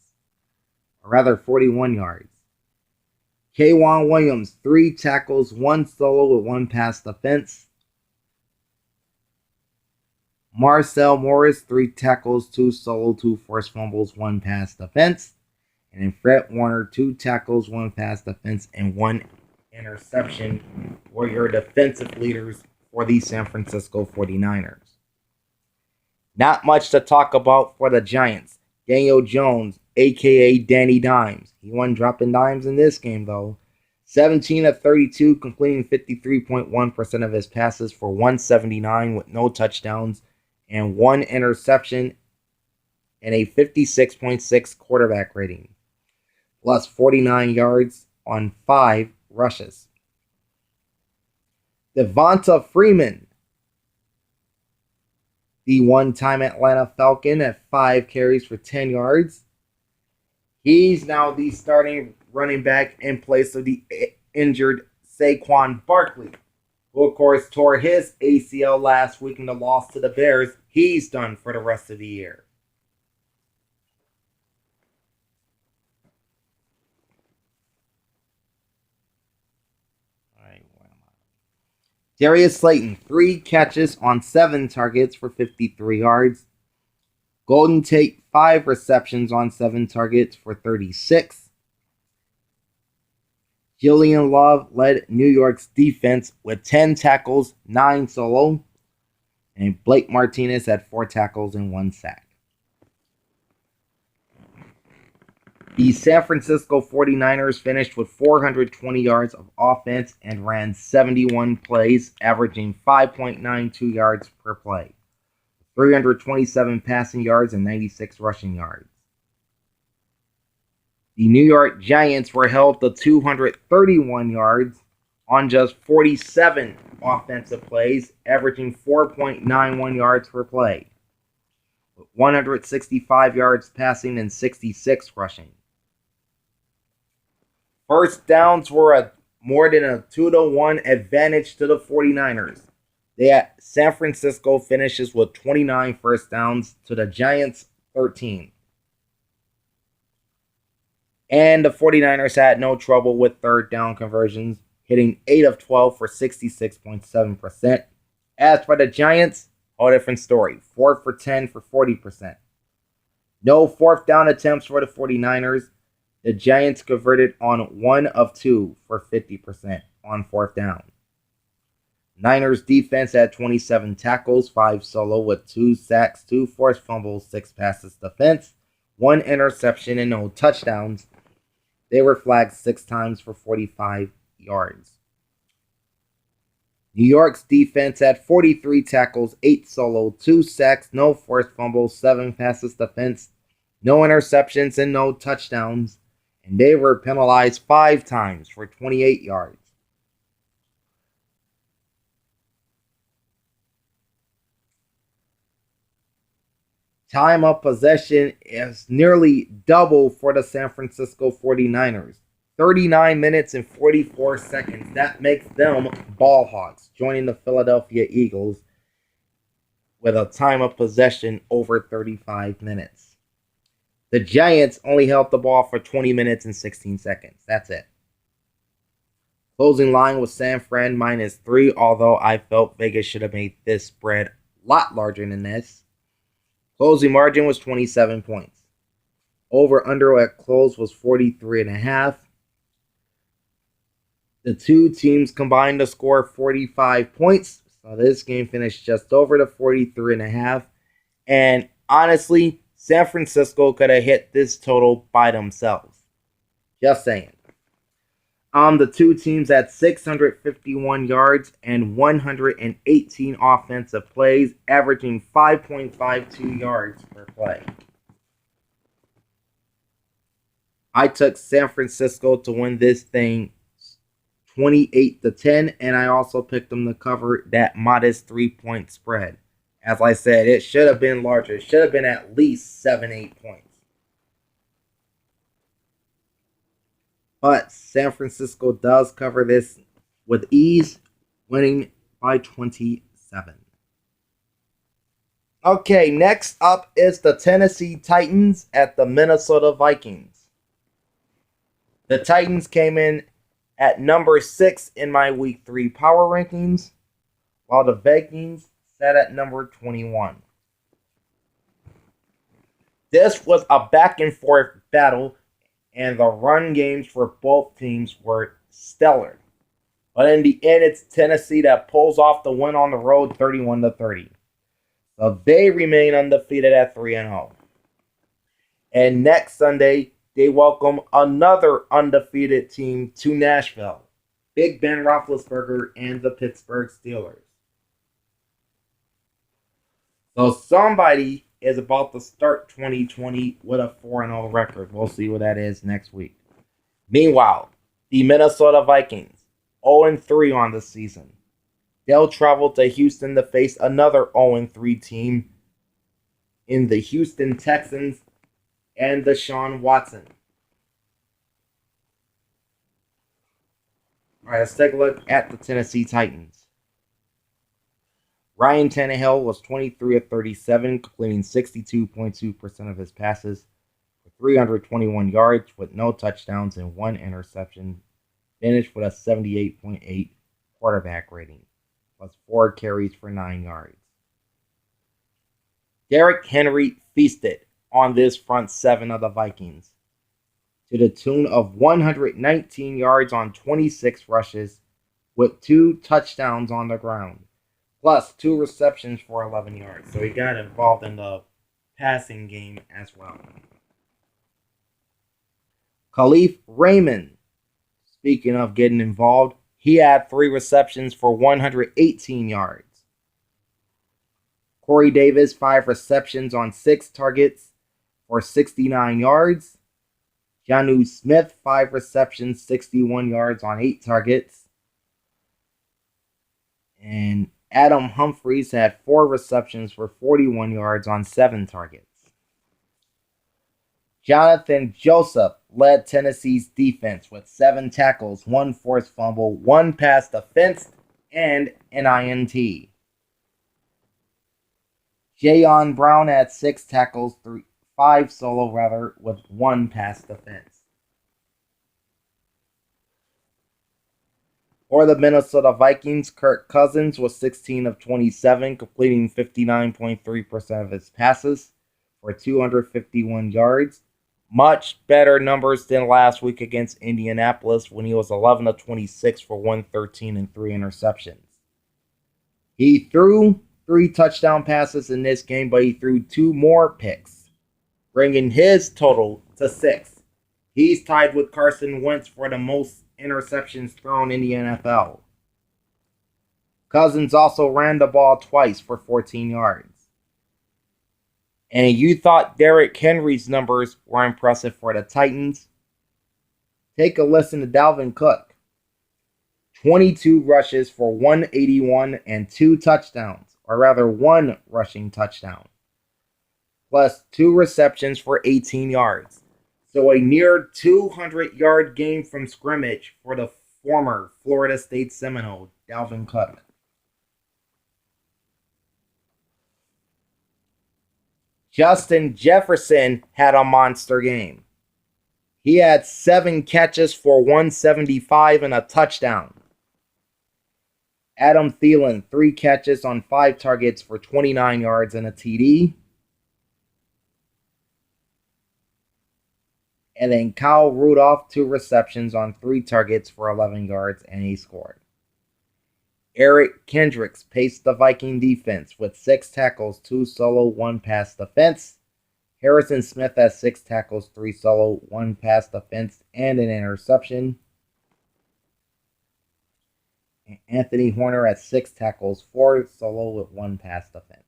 Or rather, 41 yards. K'Waun Williams, 3 tackles, 1 solo with 1 pass defense. Marcel Morris, 3 tackles, 2 solo, 2 forced fumbles, 1 pass defense. And then Fred Warner, 2 tackles, 1 pass defense, and 1 interception were your defensive leaders for the San Francisco 49ers. Not much to talk about for the Giants. Daniel Jones, a.k.a. Danny Dimes. He wasn't dropping dimes in this game, though. 17 of 32, completing 53.1% of his passes for 179 with no touchdowns and 1 interception and a 56.6 quarterback rating, plus 49 yards on 5 rushes. Devonta Freeman, the one-time Atlanta Falcon, at 5 carries for 10 yards. He's now the starting running back in place of the injured Saquon Barkley, who of course tore his ACL last week in the loss to the Bears. He's done for the rest of the year. Darius Slayton, 3 catches on 7 targets for 53 yards. Golden Tate, 5 receptions on 7 targets for 36. Julian Love led New York's defense with 10 tackles, 9 solo. And Blake Martinez had 4 tackles and 1 sack. The San Francisco 49ers finished with 420 yards of offense and ran 71 plays, averaging 5.92 yards per play, 327 passing yards, and 96 rushing yards. The New York Giants were held to 231 yards on just 47 offensive plays, averaging 4.91 yards per play, 165 yards passing and 66 rushing. First downs were more than a 2-1 advantage to the 49ers. San Francisco finishes with 29 first downs to the Giants' 13. And the 49ers had no trouble with third down conversions, hitting 8 of 12 for 66.7%. As for the Giants, whole different story. 4 for 10 for 40%. No fourth down attempts for the 49ers. The Giants converted on 1 of 2 for 50% on fourth down. Niners defense had 27 tackles, 5 solo with 2 sacks, 2 forced fumbles, 6 passes defense, 1 interception, and no touchdowns. They were flagged 6 times for 45 yards. New York's defense had 43 tackles, 8 solo, 2 sacks, no forced fumbles, 7 passes defense, no interceptions, and no touchdowns. And they were penalized 5 times for 28 yards. Time of possession is nearly double for the San Francisco 49ers. 39 minutes and 44 seconds. That makes them ball hawks, joining the Philadelphia Eagles with a time of possession over 35 minutes. The Giants only held the ball for 20 minutes and 16 seconds. That's it. Closing line was San Fran -3, although I felt Vegas should have made this spread a lot larger than this. Closing margin was 27 points. Over-under at close was 43.5. The two teams combined to score 45 points. So this game finished just over the 43.5. And honestly, San Francisco could have hit this total by themselves. Just saying. The two teams had 651 yards and 118 offensive plays, averaging 5.52 yards per play. I took San Francisco to win this thing 28-10, and I also picked them to cover that modest 3-point spread. As I said, it should have been larger. It should have been at least 7-8 points. But San Francisco does cover this with ease, winning by 27. Okay, next up is the Tennessee Titans at the Minnesota Vikings. The Titans came in at number 6 in my Week 3 power rankings, while the Vikings sat at number 21. This was a back-and-forth battle, and the run games for both teams were stellar. But in the end, it's Tennessee that pulls off the win on the road 31-30. So they remain undefeated at 3-0. And next Sunday, they welcome another undefeated team to Nashville, Big Ben Roethlisberger and the Pittsburgh Steelers. So somebody is about to start 2020 with a 4-0 record. We'll see what that is next week. Meanwhile, the Minnesota Vikings, 0-3 on the season. They'll travel to Houston to face another 0-3 team in the Houston Texans and Deshaun Watson. All right, let's take a look at the Tennessee Titans. Ryan Tannehill was 23 of 37, completing 62.2% of his passes for 321 yards with no touchdowns and 1 interception. Finished with a 78.8 quarterback rating, plus 4 carries for 9 yards. Derrick Henry feasted on this front 7 of the Vikings to the tune of 119 yards on 26 rushes with 2 touchdowns on the ground, plus 2 receptions for 11 yards. So he got involved in the passing game as well. Khalif Raymond, speaking of getting involved, he had 3 receptions for 118 yards. Corey Davis, 5 receptions on 6 targets for 69 yards. Jonnu Smith, 5 receptions, 61 yards on 8 targets. And Adam Humphries had 4 receptions for 41 yards on 7 targets. Jonathan Joseph led Tennessee's defense with 7 tackles, 1 forced fumble, 1 pass defense, and an INT. Jayon Brown had 6 tackles, 5 solo with 1 pass defense. For the Minnesota Vikings, Kirk Cousins was 16 of 27, completing 59.3% of his passes for 251 yards. Much better numbers than last week against Indianapolis when he was 11 of 26 for 113 and 3 interceptions. He threw 3 touchdown passes in this game, but he threw 2 more picks, bringing his total to 6. He's tied with Carson Wentz for the most interceptions thrown in the NFL. Cousins also ran the ball twice for 14 yards. And you thought Derrick Henry's numbers were impressive for the Titans? Take a listen to Dalvin Cook. 22 rushes for 181 and 2 touchdowns, or rather 1 rushing touchdown, plus 2 receptions for 18 yards. So a near 200-yard game from scrimmage for the former Florida State Seminole, Dalvin Cook. Justin Jefferson had a monster game. He had 7 catches for 175 and a touchdown. Adam Thielen, 3 catches on 5 targets for 29 yards and a TD. And then Kyle Rudolph, 2 receptions on 3 targets for 11 yards, and he scored. Eric Kendricks paced the Viking defense with 6 tackles, 2 solo, 1 pass defense. Harrison Smith has 6 tackles, 3 solo, 1 pass defense, and an interception. And Anthony Horner has 6 tackles, 4 solo with 1 pass defense.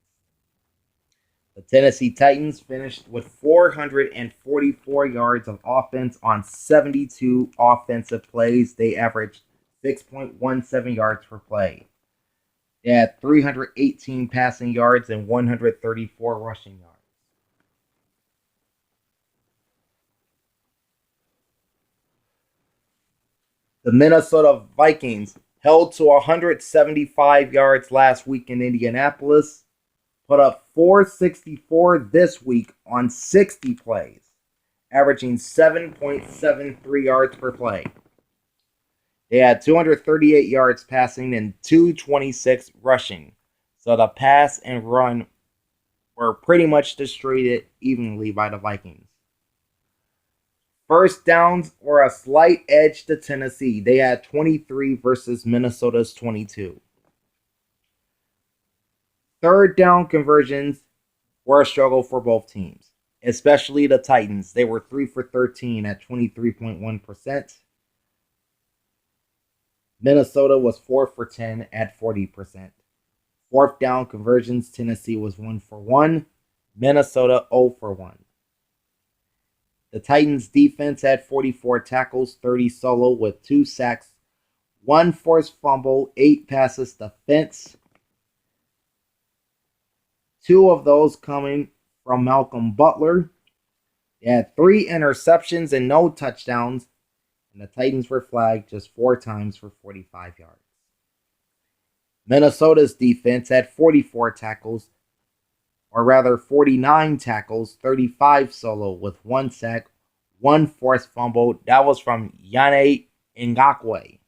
The Tennessee Titans finished with 444 yards of offense on 72 offensive plays. They averaged 6.17 yards per play. They had 318 passing yards and 134 rushing yards. The Minnesota Vikings held to 175 yards last week in Indianapolis, put up 464 this week on 60 plays, averaging 7.73 yards per play. They had 238 yards passing and 226 rushing, so the pass and run were pretty much distributed evenly by the Vikings. First downs were a slight edge to Tennessee. They had 23 versus Minnesota's 22. Third down conversions were a struggle for both teams, especially the Titans. They were 3 for 13 at 23.1%. Minnesota was 4 for 10 at 40%. Fourth down conversions, Tennessee was 1 for 1. Minnesota 0 for 1. The Titans defense had 44 tackles, 30 solo with 2 sacks, 1 forced fumble, 8 passes defense. 2 of those coming from Malcolm Butler. They had 3 interceptions and no touchdowns, and the Titans were flagged just 4 times for 45 yards. Minnesota's defense had 44 tackles, or rather 49 tackles, 35 solo with 1 sack, 1 forced fumble. That was from Yannick Ngakoue.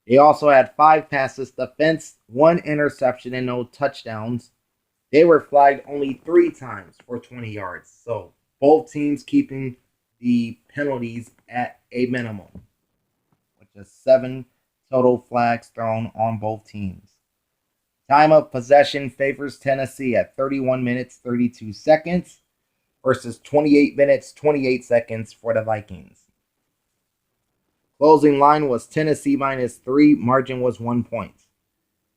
They also had 5 passes defense, 1 interception, and no touchdowns. They were flagged only 3 times for 20 yards. So both teams keeping the penalties at a minimum, with just 7 total flags thrown on both teams. Time of possession favors Tennessee at 31 minutes, 32 seconds versus 28 minutes, 28 seconds for the Vikings. Closing line was Tennessee -3. Margin was 1 point.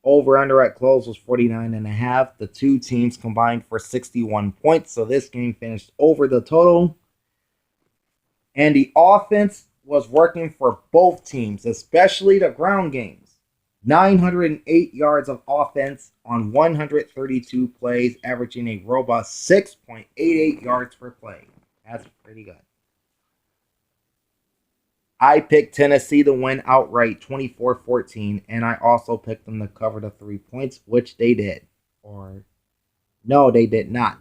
Over under at close was 49.5. The two teams combined for 61 points. So this game finished over the total. And the offense was working for both teams, especially the ground games. 908 yards of offense on 132 plays, averaging a robust 6.88 yards per play. That's pretty good. I picked Tennessee to win outright 24-14, and I also picked them to cover the 3 points, which they did. Or, no, they did not.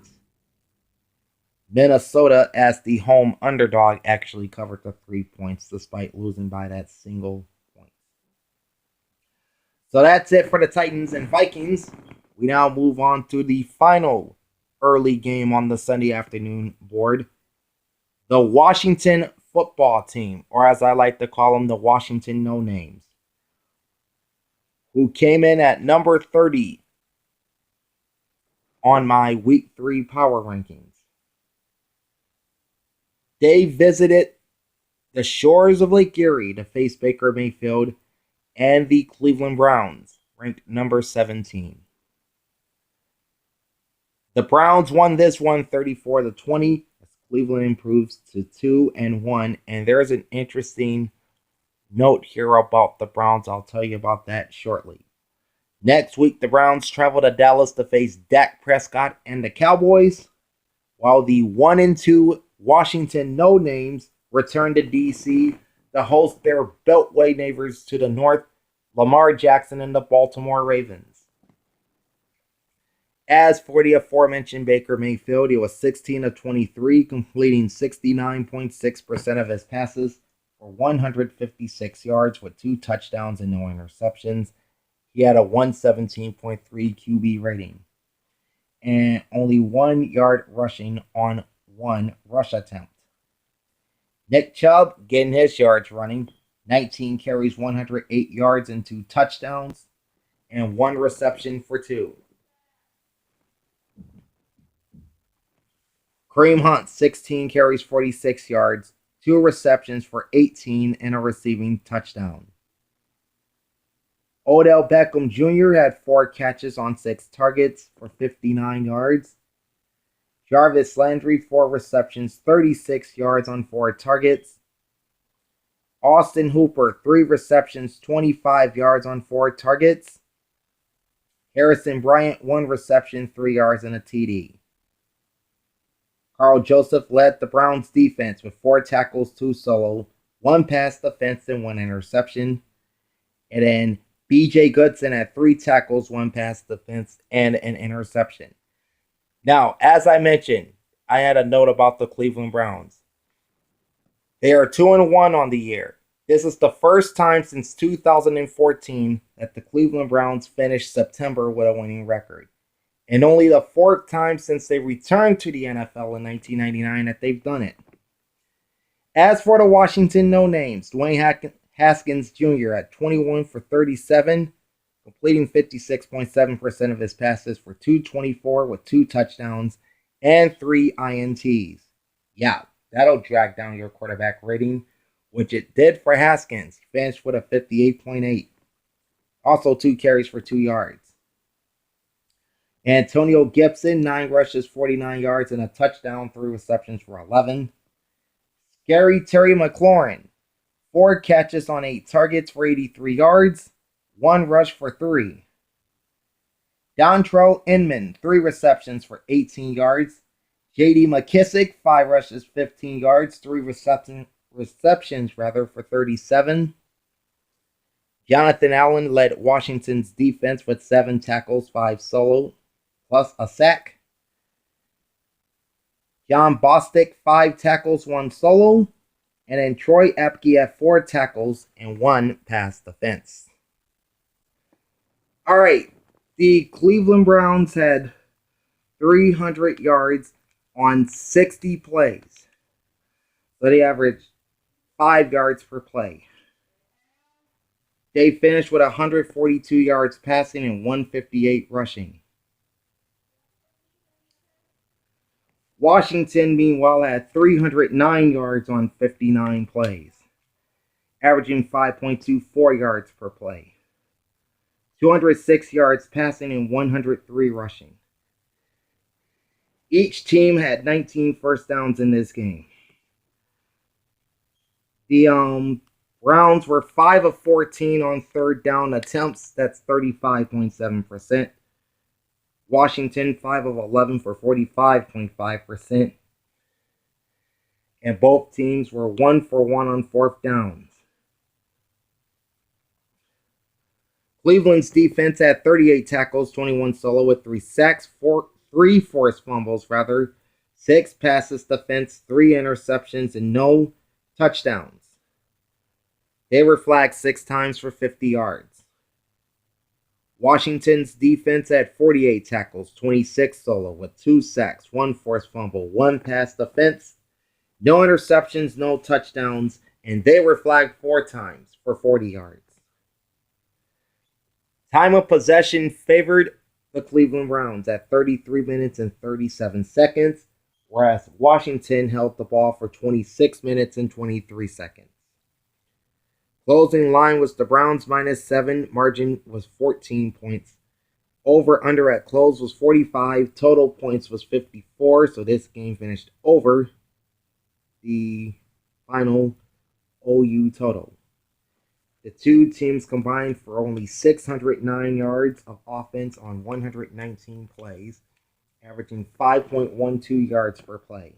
Minnesota, as the home underdog, actually covered the 3 points despite losing by that single point. So that's it for the Titans and Vikings. We now move on to the final early game on the Sunday afternoon board. The Washington football team, or as I like to call them, the Washington No-Names, who came in at number 30 on my Week 3 power rankings. They visited the shores of Lake Erie to face Baker Mayfield and the Cleveland Browns, ranked number 17. The Browns won this one 34-20 as Cleveland improves to 2-1. And there's an interesting note here about the Browns. I'll tell you about that shortly. Next week, the Browns travel to Dallas to face Dak Prescott and the Cowboys, while the 1-2 Washington No-Names return to D.C. to host their Beltway neighbors to the north, Lamar Jackson and the Baltimore Ravens. As for the aforementioned Baker Mayfield, he was 16-23, completing 69.6% of his passes for 156 yards with 2 touchdowns and no interceptions. He had a 117.3 QB rating and only 1 yard rushing on 1 rush attempt. Nick Chubb getting his yards running. 19 carries, 108 yards and 2 touchdowns, and 1 reception for 2. Kareem Hunt, 16 carries, 46 yards, 2 receptions for 18, and a receiving touchdown. Odell Beckham Jr. had 4 catches on 6 targets for 59 yards. Jarvis Landry, 4 receptions, 36 yards on 4 targets. Austin Hooper, 3 receptions, 25 yards on 4 targets. Harrison Bryant, 1 reception, 3 yards and a TD. Carl Joseph led the Browns defense with 4 tackles, 2 solo, 1 pass defense, and 1 interception. And then B.J. Goodson had 3 tackles, 1 pass defense, and an interception. Now, as I mentioned, I had a note about the Cleveland Browns. They are 2-1 on the year. This is the first time since 2014 that the Cleveland Browns finished September with a winning record. And only the 4th time since they returned to the NFL in 1999 that they've done it. As for the Washington No-Names, Dwayne Haskins Jr. at 21 for 37, completing 56.7% of his passes for 224 with 2 touchdowns and 3 INTs. Yeah, that'll drag down your quarterback rating, which it did for Haskins. He finished with a 58.8. Also 2 carries for 2 yards. Antonio Gibson, 9 rushes, 49 yards, and a touchdown, 3 receptions for 11. Scary Terry McLaurin, 4 catches on 8 targets for 83 yards, 1 rush for 3. Dontrell Inman, 3 receptions for 18 yards. J.D. McKissick, 5 rushes, 15 yards, 3 receptions for 37. Jonathan Allen led Washington's defense with 7 tackles, 5 solo, plus a sack. John Bostic, 5 tackles, 1 solo. And then Troy Apke had 4 tackles and 1 pass defense. All right, the Cleveland Browns had 300 yards on 60 plays. So they averaged 5 yards per play. They finished with 142 yards passing and 158 rushing. Washington, meanwhile, had 309 yards on 59 plays. averaging 5.24 yards per play, 206 yards passing, and 103 rushing. Each team had 19 first downs in this game. The Browns were 5 of 14 on third down attempts. That's 35.7%. Washington 5 of 11 for 45.5%. And both teams were 1 for 1 on fourth downs. Cleveland's defense had 38 tackles, 21 solo with 3 sacks, 3 forced fumbles, 6 passes defense, 3 interceptions, and no touchdowns. They were flagged 6 times for 50 yards. Washington's defense had 48 tackles, 26 solo with 2 sacks, 1 forced fumble, 1 pass defense, no interceptions, no touchdowns, and they were flagged 4 times for 40 yards. Time of possession favored the Cleveland Browns at 33 minutes and 37 seconds, whereas Washington held the ball for 26 minutes and 23 seconds. Closing line was the Browns -7, margin was 14 points. Over under at close was 45, total points was 54, so this game finished over the final OU total. The two teams combined for only 609 yards of offense on 119 plays, averaging 5.12 yards per play.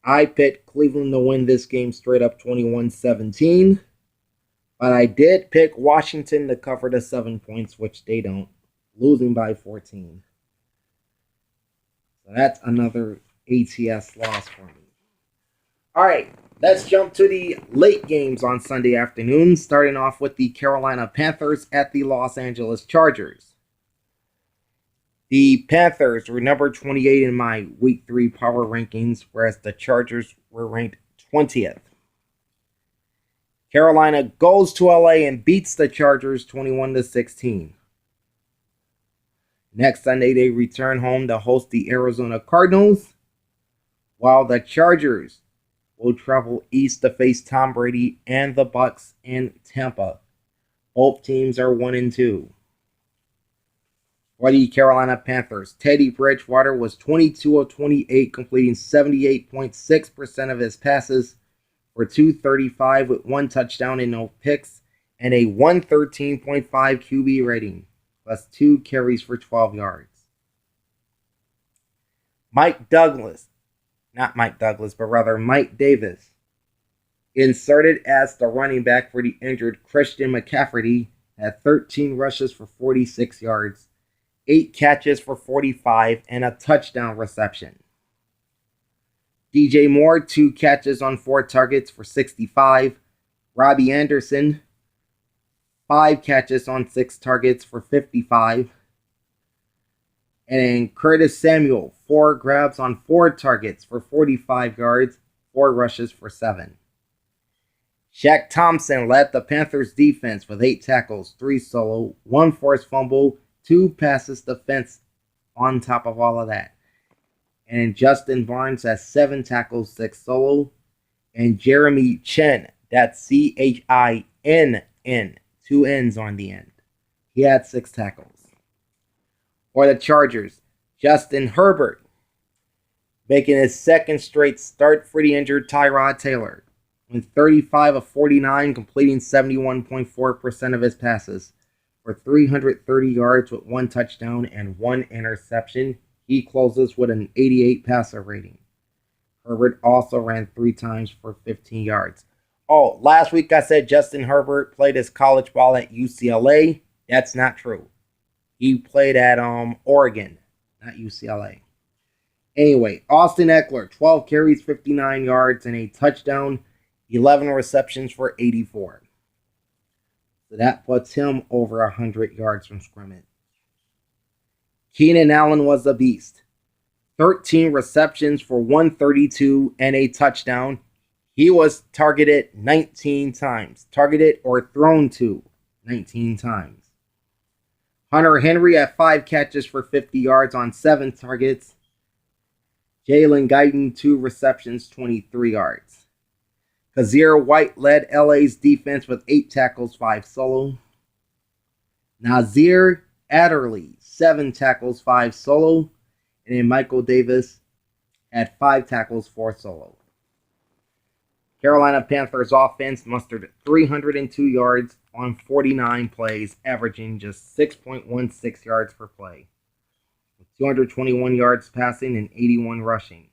I picked Cleveland to win this game straight up 21-17, but I did pick Washington to cover the 7 points, which they don't, losing by 14. So that's another ATS loss for me. All right, let's jump to the late games on Sunday afternoon, starting off with the Carolina Panthers at the Los Angeles Chargers. The Panthers were number 28 in my Week 3 power rankings, whereas the Chargers were ranked 20th. Carolina goes to LA and beats the Chargers 21-16. Next Sunday, they return home to host the Arizona Cardinals, while the Chargers will travel east to face Tom Brady and the Bucs in Tampa. Both teams are 1-2. For the Carolina Panthers, Teddy Bridgewater was 22 of 28, completing 78.6% of his passes for 235 with 1 touchdown and no picks, and a 113.5 QB rating, plus 2 carries for 12 yards. Mike Davis, inserted as the running back for the injured Christian McCaffrey, had 13 rushes for 46 yards, 8 catches for 45, and a touchdown reception. DJ Moore, 2 catches on 4 targets for 65. Robbie Anderson, 5 catches on 6 targets for 55. And Curtis Samuel, 4 grabs on 4 targets for 45 yards, 4 rushes for 7. Shaq Thompson led the Panthers defense with 8 tackles, 3 solo, 1 forced fumble, 2 passes defense on top of all of that. And Justin Barnes has 7 tackles, 6 solo. And Jeremy Chinn, that's C-H-I-N-N, 2 N's on the end. He had 6 tackles. For the Chargers, Justin Herbert, making his second straight start for the injured Tyrod Taylor, with 35 of 49, completing 71.4% of his passes for 330 yards with 1 touchdown and 1 interception. He closes with an 88 passer rating. Herbert also ran 3 times for 15 yards. Oh, last week I said Justin Herbert played his college ball at UCLA. That's not true. He played at Oregon, not UCLA. Anyway, Austin Eckler, 12 carries, 59 yards, and a touchdown, 11 receptions for 84. So that puts him over 100 yards from scrimmage. Keenan Allen was a beast. 13 receptions for 132 and a touchdown. He was targeted 19 times. Targeted or thrown to 19 times. Hunter Henry had 5 catches for 50 yards on 7 targets. Jalen Guyton, 2 receptions, 23 yards. Kazir White led LA's defense with 8 tackles, 5 solo. Nazir Adderley, 7 tackles, 5 solo. And then Michael Davis had 5 tackles, 4 solo. Carolina Panthers offense mustered 302 yards on 49 plays, averaging just 6.16 yards per play, with 221 yards passing and 81 rushing.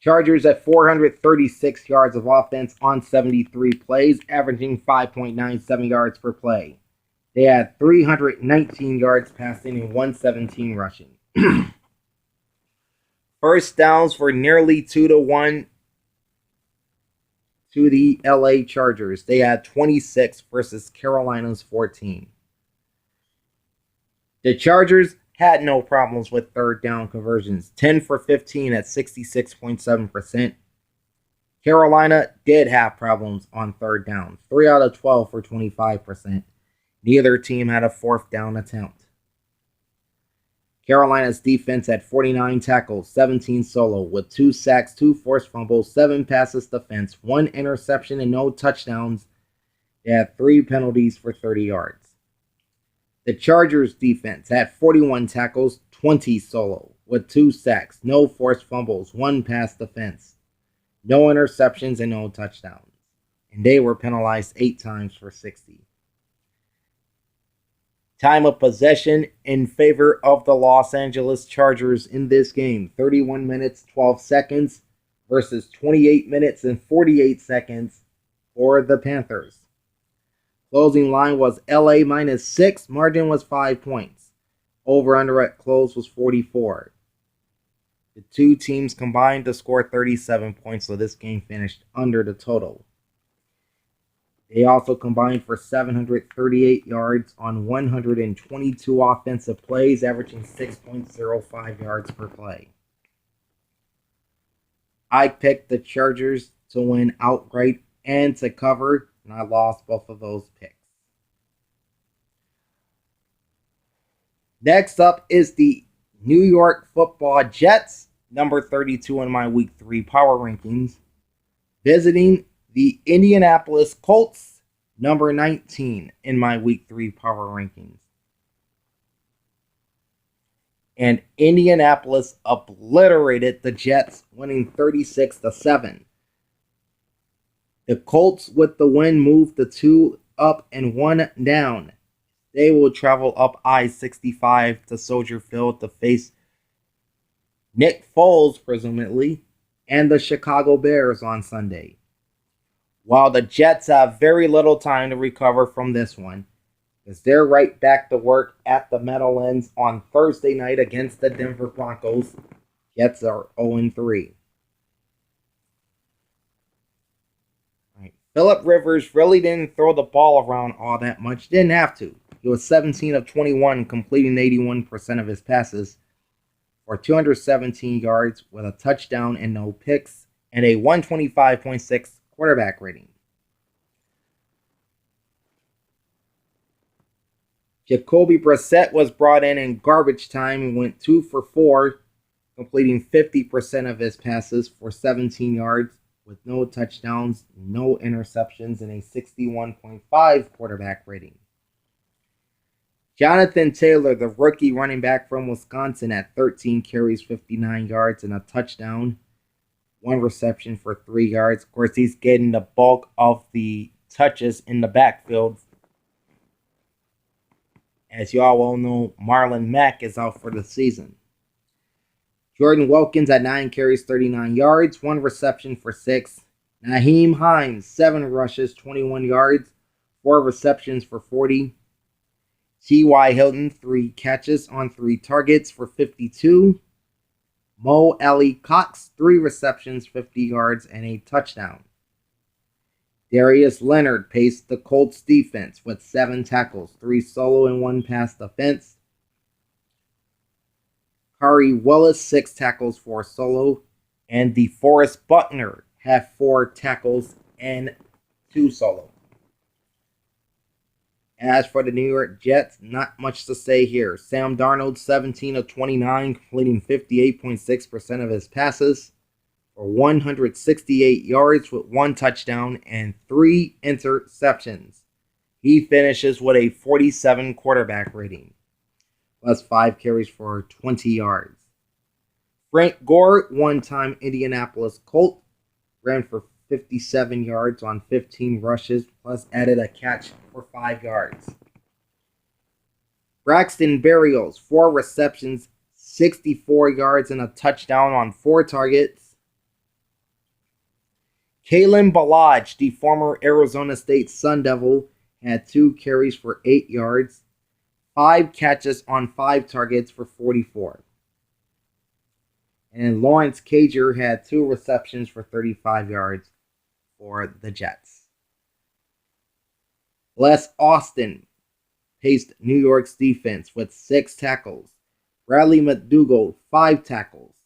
Chargers at 436 yards of offense on 73 plays, averaging 5.97 yards per play. They had 319 yards passing and 117 rushing. First downs were nearly 2-1 to the LA Chargers. They had 26 versus Carolina's 14. The Chargers had no problems with third down conversions, 10 for 15 at 66.7%. Carolina did have problems on third down, 3 out of 12 for 25%. Neither team had a fourth down attempt. Carolina's defense had 49 tackles, 17 solo, with 2 sacks, 2 forced fumbles, 7 passes defense, 1 interception, and no touchdowns. They had 3 penalties for 30 yards. The Chargers defense had 41 tackles, 20 solo, with 2 sacks, no forced fumbles, 1 pass defense, no interceptions, and no touchdowns. And they were penalized 8 times for 60. Time of possession in favor of the Los Angeles Chargers in this game, 31 minutes, 12 seconds versus 28 minutes and 48 seconds for the Panthers. Closing line was LA minus 6, margin was 5 points. Over-under at close was 44. The two teams combined to score 37 points, so this game finished under the total. They also combined for 738 yards on 122 offensive plays, averaging 6.05 yards per play. I picked the Chargers to win outright and to cover, and I lost both of those picks. Next up is the New York Football Jets, number 32 in my Week 3 power rankings, visiting the Indianapolis Colts, number 19 in my Week 3 power rankings. And Indianapolis obliterated the Jets, winning 36-7. The Colts, with the win, moved the 2 up and 1 down. They will travel up I-65 to Soldier Field to face Nick Foles, presumably, and the Chicago Bears on Sunday. While the Jets have very little time to recover from this one, as they're right back to work at the Meadowlands on Thursday night against the Denver Broncos. Jets are 0-3. Right. Phillip Rivers really didn't throw the ball around all that much. Didn't have to. He was 17 of 21, completing 81% of his passes for 217 yards with a touchdown and no picks, and a 125.6 quarterback rating. Jacoby Brissett was brought in garbage time and went 2 for 4, completing 50% of his passes for 17 yards with no touchdowns, no interceptions, and a 61.5 quarterback rating. Jonathan Taylor, the rookie running back from Wisconsin, had 13 carries, 59 yards, and a touchdown. 1 reception for 3 yards. Of course, he's getting the bulk of the touches in the backfield. As you all well know, Marlon Mack is out for the season. Jordan Wilkins had 9 carries, 39 yards, 1 reception for 6. Nyheim Hines, 7 rushes, 21 yards, 4 receptions for 40. T.Y. Hilton, 3 catches on 3 targets for 52. Mo Alie-Cox, 3 receptions, 50 yards, and a touchdown. Darius Leonard paced the Colts defense with 7 tackles, 3 solo and 1 pass defense. Khari Willis, 6 tackles, 4 solo. And DeForest Buckner had 4 tackles and 2 solo. As for the New York Jets, not much to say here. Sam Darnold, 17 of 29, completing 58.6% of his passes for 168 yards with 1 touchdown and 3 interceptions. He finishes with a 47 quarterback rating, plus 5 carries for 20 yards. Frank Gore, one-time Indianapolis Colt, ran for 57 yards on 15 rushes, plus added a catch for 5 yards. Braxton Berrios, 4 receptions, 64 yards, and a touchdown on 4 targets. Kalen Ballage, the former Arizona State Sun Devil, had 2 carries for 8 yards, 5 catches on 5 targets for 44. And Lawrence Cager had 2 receptions for 35 yards for the Jets. Les Austin paced New York's defense with 6 tackles. Bradley McDougald, 5 tackles.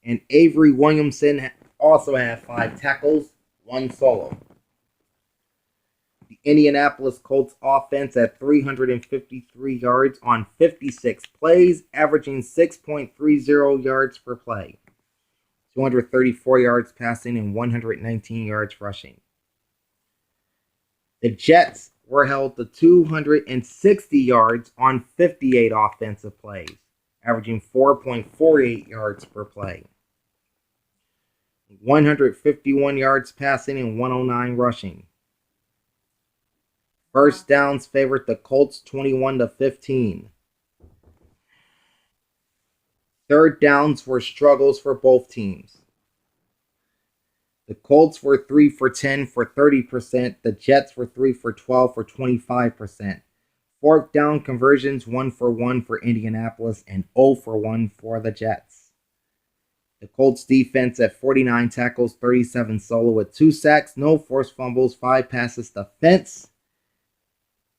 And Avery Williamson also had 5 tackles, 1 solo. The Indianapolis Colts offense had 353 yards on 56 plays, averaging 6.30 yards per play, 234 yards passing, and 119 yards rushing. The Jets were held to 260 yards on 58 offensive plays, averaging 4.48 yards per play, 151 yards passing, and 109 rushing. First downs favored the Colts 21-15. Third downs were struggles for both teams. The Colts were 3 for 10 for 30%. The Jets were 3 for 12 for 25%. Fourth down conversions 1 for 1 for Indianapolis and 0 for 1 for the Jets. The Colts defense at 49 tackles, 37 solo with 2 sacks, no forced fumbles, 5 passes defense.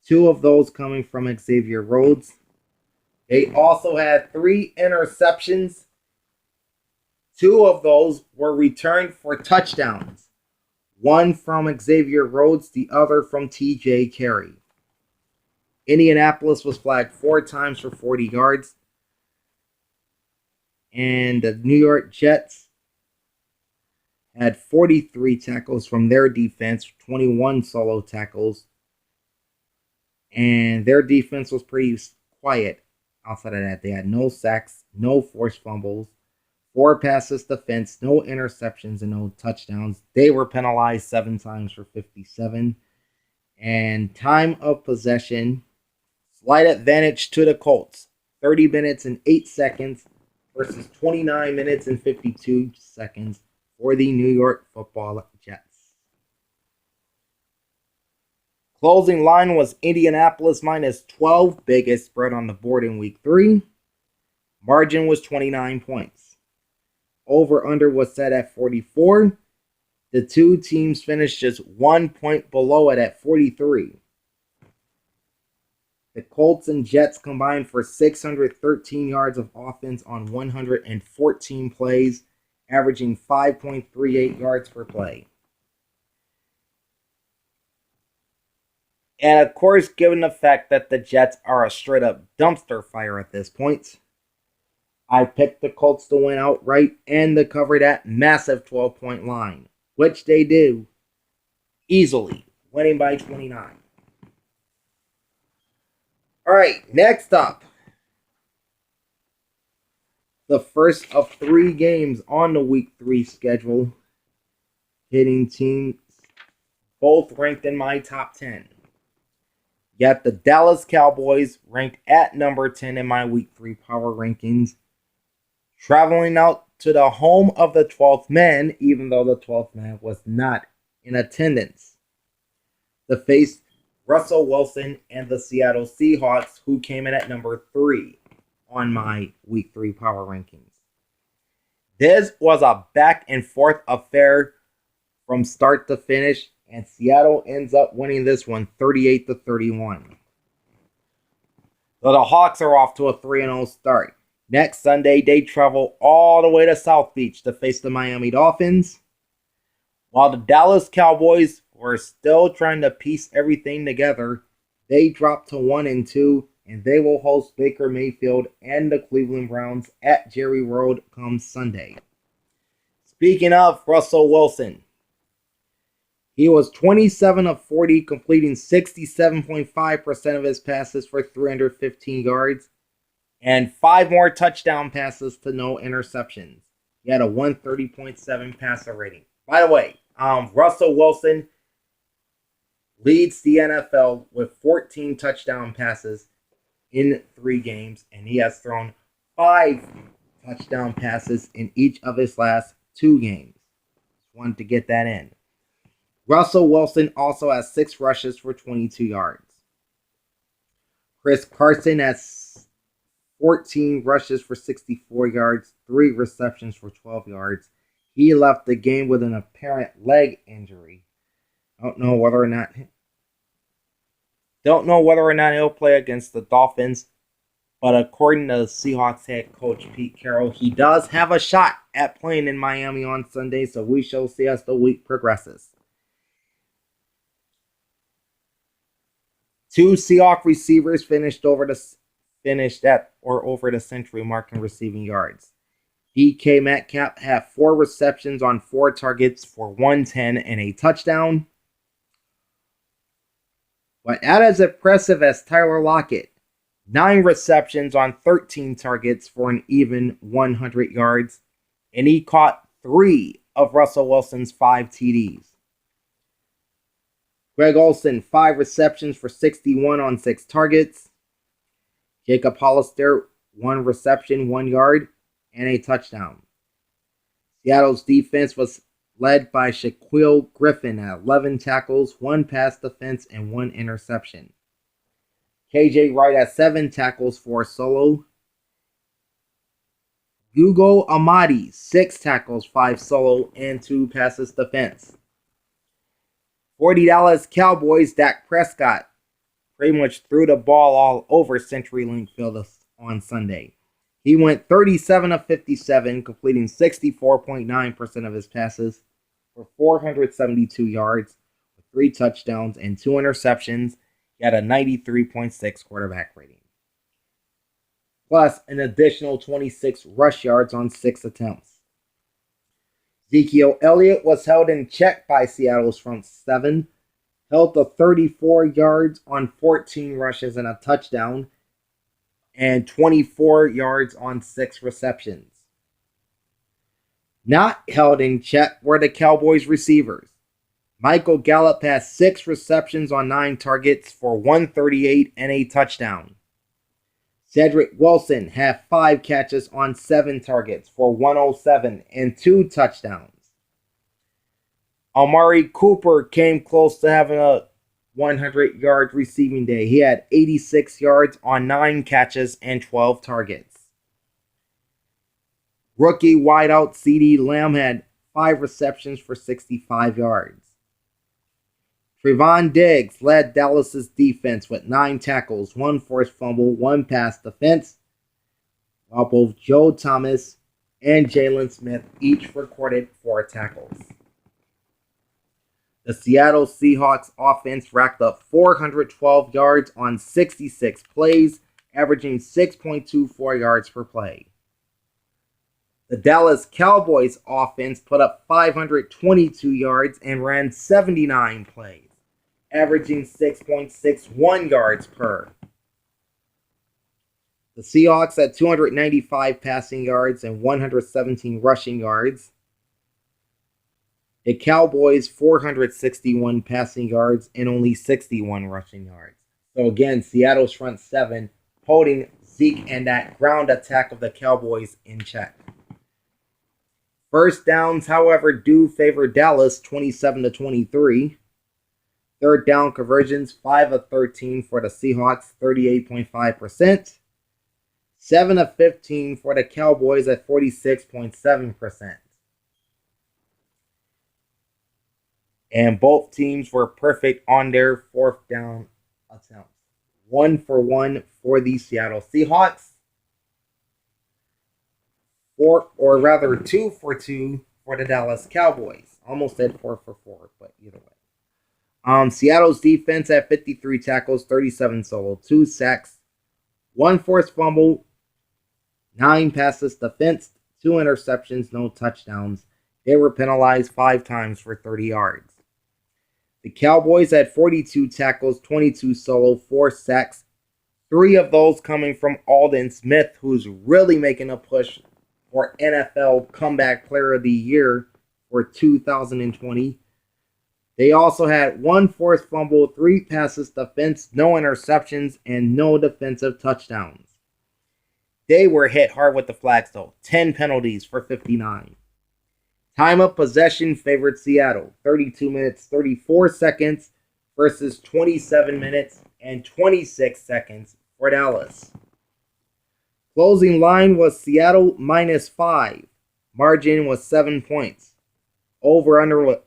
2 of those coming from Xavier Rhodes. They also had 3 interceptions. 2 of those were returned for touchdowns. 1 from Xavier Rhodes, the other from T.J. Carey. Indianapolis was flagged 4 times for 40 yards. And the New York Jets had 43 tackles from their defense, 21 solo tackles. And their defense was pretty quiet outside of that. They had no sacks, no forced fumbles, 4 passes defense, no interceptions, and no touchdowns. They were penalized 7 times for 57. And time of possession, slight advantage to the Colts. 30 minutes and 8 seconds versus 29 minutes and 52 seconds for the New York Football Jets. Closing line was Indianapolis minus 12, biggest spread on the board in week 3. Margin was 29 points. Over-under was set at 44. The 2 teams finished just 1 point below it at 43. The Colts and Jets combined for 613 yards of offense on 114 plays, averaging 5.38 yards per play. And of course, given the fact that the Jets are a straight-up dumpster fire at this point, I picked the Colts to win outright and to cover that massive 12-point line, which they do easily, winning by 29. All right, next up, the first of 3 games on the Week 3 schedule, hitting teams both ranked in my top 10. Yet the Dallas Cowboys ranked at number 10 in my Week 3 power rankings, traveling out to the home of the 12th man, even though the 12th man was not in attendance, to face Russell Wilson and the Seattle Seahawks, who came in at number 3 on my Week 3 power rankings. This was a back and forth affair from start to finish, and Seattle ends up winning this one 38-31. So the Hawks are off to a 3-0 start. Next Sunday, they travel all the way to South Beach to face the Miami Dolphins, while the Dallas Cowboys were still trying to piece everything together. They dropped to 1-2, and they will host Baker Mayfield and the Cleveland Browns at Jerry World come Sunday. Speaking of Russell Wilson, he was 27 of 40, completing 67.5% of his passes for 315 yards and 5 more touchdown passes to no interceptions. He had a 130.7 passer rating. By the way, Russell Wilson leads the NFL with 14 touchdown passes in 3 games, and he has thrown 5 touchdown passes in each of his last 2 games. Just wanted to get that in. Russell Wilson also has 6 rushes for 22 yards. Chris Carson has 14 rushes for 64 yards, 3 receptions for 12 yards. He left the game with an apparent leg injury. Don't know whether or not he'll play against the Dolphins, but according to Seahawks head coach Pete Carroll, he does have a shot at playing in Miami on Sunday, so we shall see as the week progresses. 2 Seahawks receivers finished over the century mark in receiving yards. DK Metcalf had 4 receptions on 4 targets for 110 and a touchdown. But not as impressive as Tyler Lockett. 9 receptions on 13 targets for an even 100 yards. And he caught 3 of Russell Wilson's 5 TDs. Greg Olsen, 5 receptions for 61 on 6 targets. Jacob Hollister, 1 reception, 1 yard, and a touchdown. Seattle's defense was led by Shaquille Griffin at 11 tackles, 1 pass defense, and 1 interception. KJ Wright at 7 tackles for a solo. Hugo Amadi, 6 tackles, 5 solo, and 2 passes defense. For the Dallas Cowboys, Dak Prescott pretty much threw the ball all over CenturyLink Field on Sunday. He went 37 of 57, completing 64.9% of his passes for 472 yards, with 3 touchdowns and 2 interceptions. He had a 93.6 quarterback rating, plus an additional 26 rush yards on 6 attempts. Ezekiel Elliott was held in check by Seattle's front 7, held to 34 yards on 14 rushes and a touchdown, and 24 yards on 6 receptions. Not held in check were the Cowboys receivers. Michael Gallup has 6 receptions on 9 targets for 138 and a touchdown. Cedric Wilson had 5 catches on 7 targets for 107 and 2 touchdowns. Amari Cooper came close to having a 100-yard receiving day. He had 86 yards on 9 catches and 12 targets. Rookie wideout CeeDee Lamb had 5 receptions for 65 yards. Trevon Diggs led Dallas's defense with 9 tackles, 1 forced fumble, 1 pass defense, while both Joe Thomas and Jalen Smith each recorded 4 tackles. The Seattle Seahawks offense racked up 412 yards on 66 plays, averaging 6.24 yards per play. The Dallas Cowboys offense put up 522 yards and ran 79 plays, averaging 6.61 yards per. The Seahawks had 295 passing yards and 117 rushing yards. The Cowboys 461 passing yards and only 61 rushing yards. So again, Seattle's front 7 holding Zeke and that ground attack of the Cowboys in check. First downs, however, do favor Dallas 27-23. Third down conversions, 5 of 13 for the Seahawks, 38.5%. 7 of 15 for the Cowboys at 46.7%. And both teams were perfect on their 4th down attempts. 1 for 1 for the Seattle Seahawks. 2 for 2 for the Dallas Cowboys. Almost said 4 for 4, but either way. Seattle's defense had 53 tackles, 37 solo, 2 sacks, 1 forced fumble, 9 passes defensed, 2 interceptions, no touchdowns. They were penalized 5 times for 30 yards. The Cowboys had 42 tackles, 22 solo, 4 sacks, 3 of those coming from Aldon Smith, who's really making a push for NFL Comeback Player of the Year for 2020. They also had 1 forced fumble, 3 passes defense, no interceptions, and no defensive touchdowns. They were hit hard with the flags though, 10 penalties for 59. Time of possession favored Seattle, 32 minutes, 34 seconds versus 27 minutes and 26 seconds for Dallas. Closing line was Seattle -5. Margin was 7 points. Over under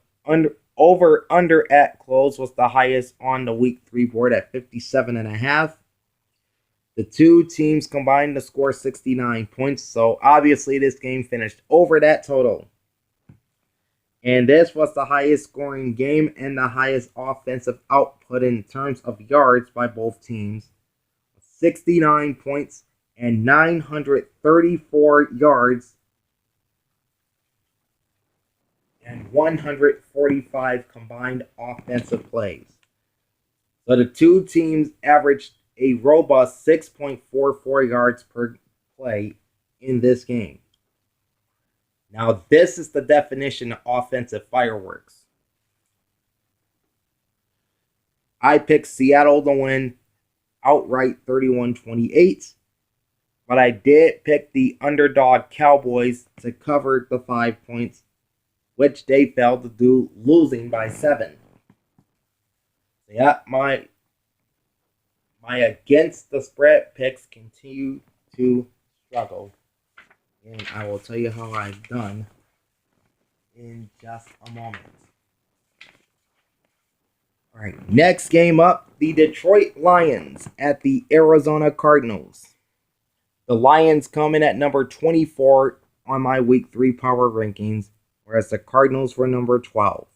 at close was the highest on the week 3 board at 57.5. The two teams combined to score 69 points, so obviously this game finished over that total. And this was the highest scoring game and the highest offensive output in terms of yards by both teams. 69 points and 934 yards and 145 combined offensive plays. So the two teams averaged a robust 6.44 yards per play in this game. Now, this is the definition of offensive fireworks. I picked Seattle to win outright 31-28, but I did pick the underdog Cowboys to cover the 5 points, which they failed to do, losing by 7. Yeah, my against the spread picks continue to struggle. And I will tell you how I've done in just a moment. Alright, next game up, the Detroit Lions at the Arizona Cardinals. The Lions come in at number 24 on my week 3 power rankings, whereas the Cardinals were number 12.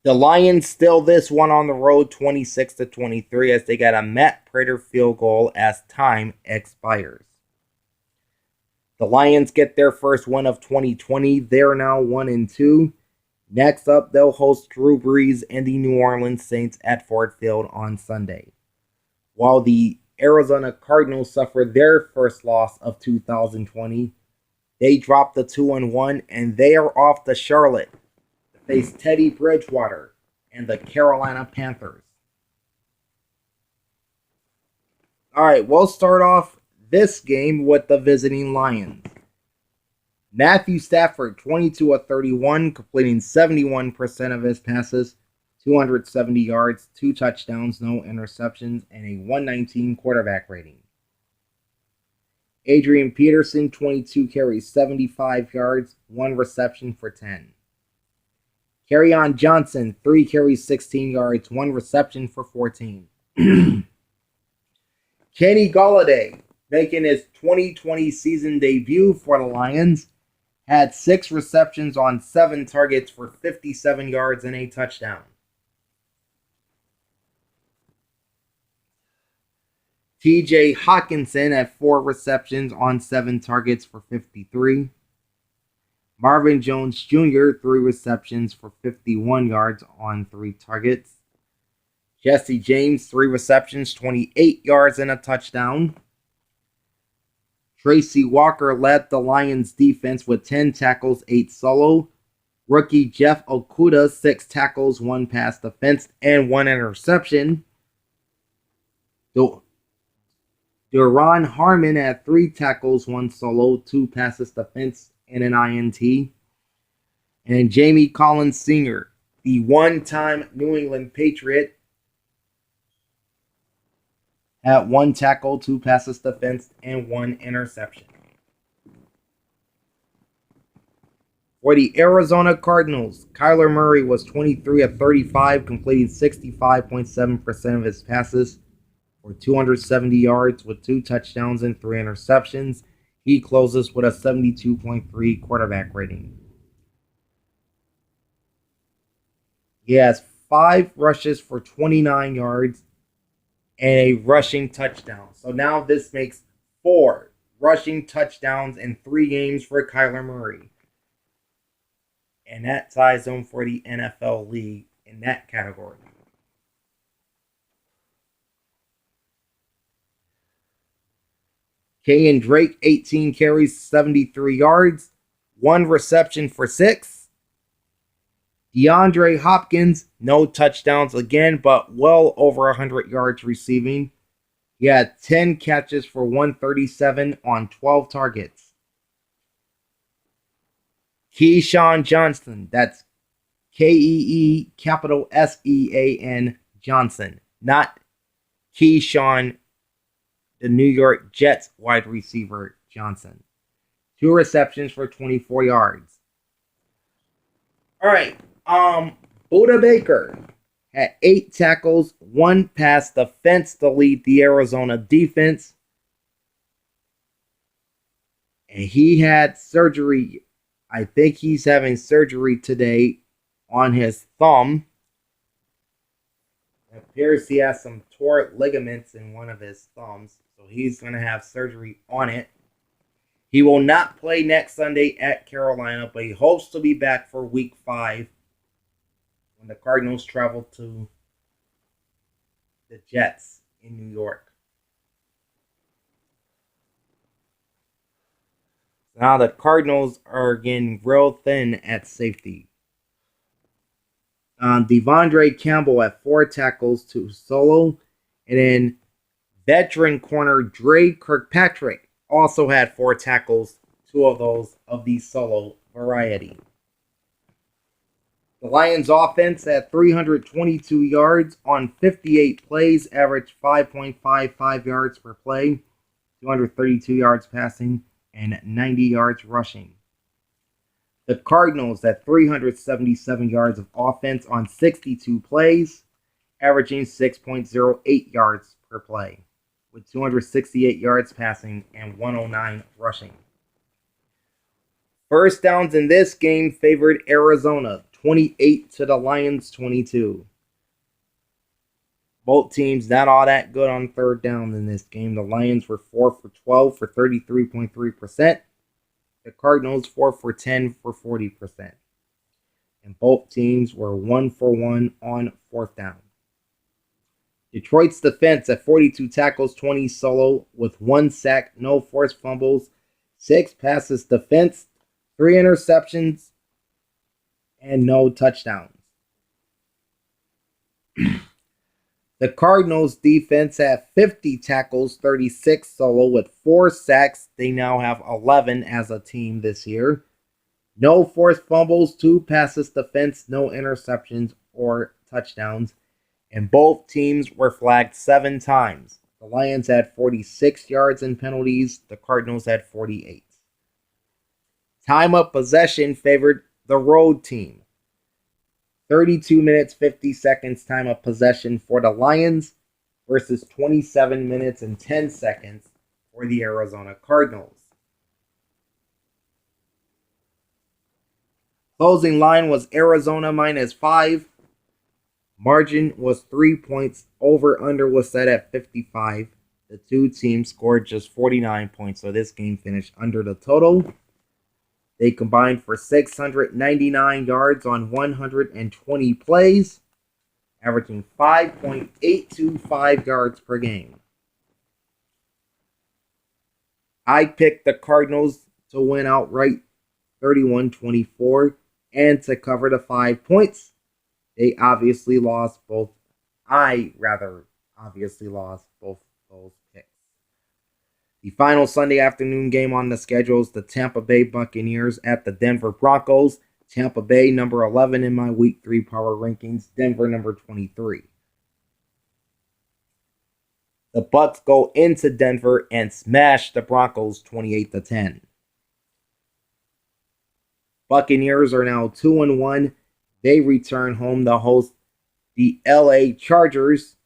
The Lions still this one on the road 26-23 as they got a Matt Prater field goal as time expires. The Lions get their first win of 2020. They're now 1-2. Next up, they'll host Drew Brees and the New Orleans Saints at Ford Field on Sunday. While the Arizona Cardinals suffered their first loss of 2020, they dropped the 2-1 and they are off to Charlotte. Face Teddy Bridgewater and the Carolina Panthers. Alright, we'll start off this game with the visiting Lions. Matthew Stafford, 22 of 31, completing 71% of his passes, 270 yards, 2 touchdowns, no interceptions, and a 119 quarterback rating. Adrian Peterson, 22 carries, 75 yards, 1 reception for 10. Kerryon Johnson, 3 carries, 16 yards, 1 reception for 14. Kenny Golladay, making his 2020 season debut for the Lions, had 6 receptions on 7 targets for 57 yards and a touchdown. TJ Hawkinson had 4 receptions on 7 targets for 53. Marvin Jones Jr., 3 receptions for 51 yards on 3 targets. Jesse James, 3 receptions, 28 yards and a touchdown. Tracy Walker led the Lions defense with 10 tackles, 8 solo. Rookie Jeff Okudah, 6 tackles, 1 pass defense, and 1 interception. Duron Harmon had 3 tackles, 1 solo, 2 passes defense, and an INT. And Jamie Collins Sr., the one-time New England Patriot, had 1 tackle, 2 passes defense, and 1 interception. For the Arizona Cardinals, Kyler Murray was 23 of 35, completing 65.7% of his passes for 270 yards with 2 touchdowns and 3 interceptions. He closes with a 72.3 quarterback rating. He has 5 rushes for 29 yards and a rushing touchdown. So now this makes 4 rushing touchdowns in 3 games for Kyler Murray. And that ties him for the NFL league in that category. Kenyan Drake, 18 carries, 73 yards, 1 reception for 6. DeAndre Hopkins, no touchdowns again, but well over 100 yards receiving. He had 10 catches for 137 on 12 targets. Keyshawn Johnson, that's K-E-E capital S-E-A-N Johnson, not Keyshawn, the New York Jets wide receiver Johnson. 2 receptions for 24 yards. All right, Budda Baker had 8 tackles, 1 past the fence to lead the Arizona defense. And he had surgery. I think he's having surgery today on his thumb. It appears he has some torn ligaments in one of his thumbs, so he's going to have surgery on it. He will not play next Sunday at Carolina, but he hopes to be back for Week 5 when the Cardinals travel to the Jets in New York. Now the Cardinals are getting real thin at safety. Devondre Campbell had 4 tackles, 2 solo. And then veteran corner Dre Kirkpatrick also had 4 tackles, 2 of those of the solo variety. The Lions offense had 322 yards on 58 plays, averaged 5.55 yards per play, 232 yards passing, and 90 yards rushing. The Cardinals had 377 yards of offense on 62 plays, averaging 6.08 yards per play, with 268 yards passing and 109 rushing. First downs in this game favored Arizona, 28 to the Lions 22. Both teams not all that good on third down in this game. The Lions were 4 for 12 for 33.3%. The Cardinals 4 for 10 for 40%. And both teams were 1 for 1 on fourth down. Detroit's defense at 42 tackles, 20 solo, with 1 sack, no forced fumbles, 6 passes defense, 3 interceptions, and no touchdowns. The Cardinals defense had 50 tackles, 36 solo, with 4 sacks. They now have 11 as a team this year. No forced fumbles, 2 passes defense, no interceptions or touchdowns. And both teams were flagged 7 times. The Lions had 46 yards in penalties. The Cardinals had 48. Time of possession favored the road team. 32 minutes, 50 seconds time of possession for the Lions versus 27 minutes and 10 seconds for the Arizona Cardinals. Closing line was Arizona -5. Margin was 3 points. Over-under was set at 55. The two teams scored just 49 points, so this game finished under the total. They combined for 699 yards on 120 plays, averaging 5.825 yards per game. I picked the Cardinals to win outright 31-24 and to cover the 5 points. They obviously lost both. I obviously lost both those picks. The final Sunday afternoon game on the schedule is the Tampa Bay Buccaneers at the Denver Broncos. Tampa Bay, number 11 in my Week 3 power rankings. Denver, number 23. The Bucs go into Denver and smash the Broncos 28-10. Buccaneers are now 2-1. They return home to host the LA Chargers,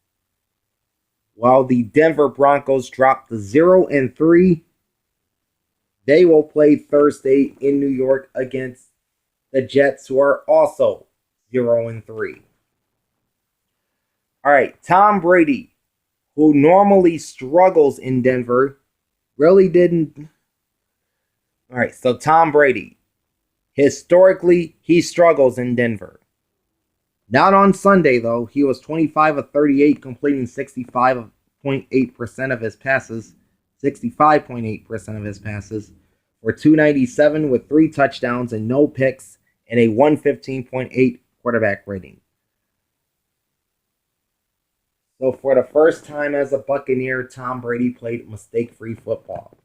while the Denver Broncos drop to 0-3. They will play Thursday in New York against the Jets, who are also 0-3. All right, Tom Brady, who normally struggles in Denver, Really didn't. All right, so Tom Brady. Historically, he struggles in Denver. Not on Sunday, though. He was 25 of 38, completing 65.8% of his passes. 65.8% of his passes for 297 with 3 touchdowns and no picks and a 115.8 quarterback rating. So for the first time as a Buccaneer, Tom Brady played mistake-free football.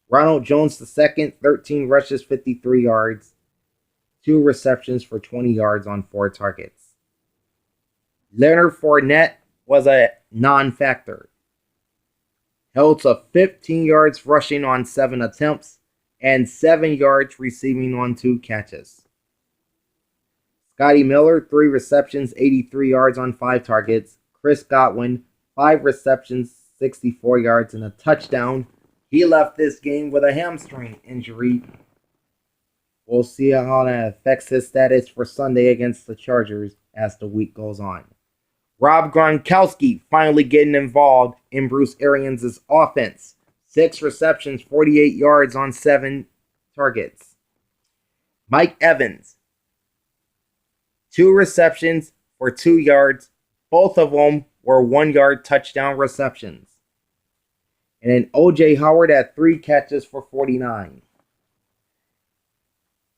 Ronald Jones II, 13 rushes, 53 yards, 2 receptions for 20 yards on 4 targets. Leonard Fournette was a non-factor. Held to 15 yards rushing on 7 attempts and 7 yards receiving on 2 catches. Scotty Miller, 3 receptions, 83 yards on 5 targets. Chris Godwin, 5 receptions, 64 yards and a touchdown. He left this game with a hamstring injury. We'll see how that affects his status for Sunday against the Chargers as the week goes on. Rob Gronkowski finally getting involved in Bruce Arians' offense. 6 receptions, 48 yards on 7 targets. Mike Evans, 2 receptions for 2 yards. Both of them were 1-yard touchdown receptions. And then O.J. Howard had 3 catches for 49.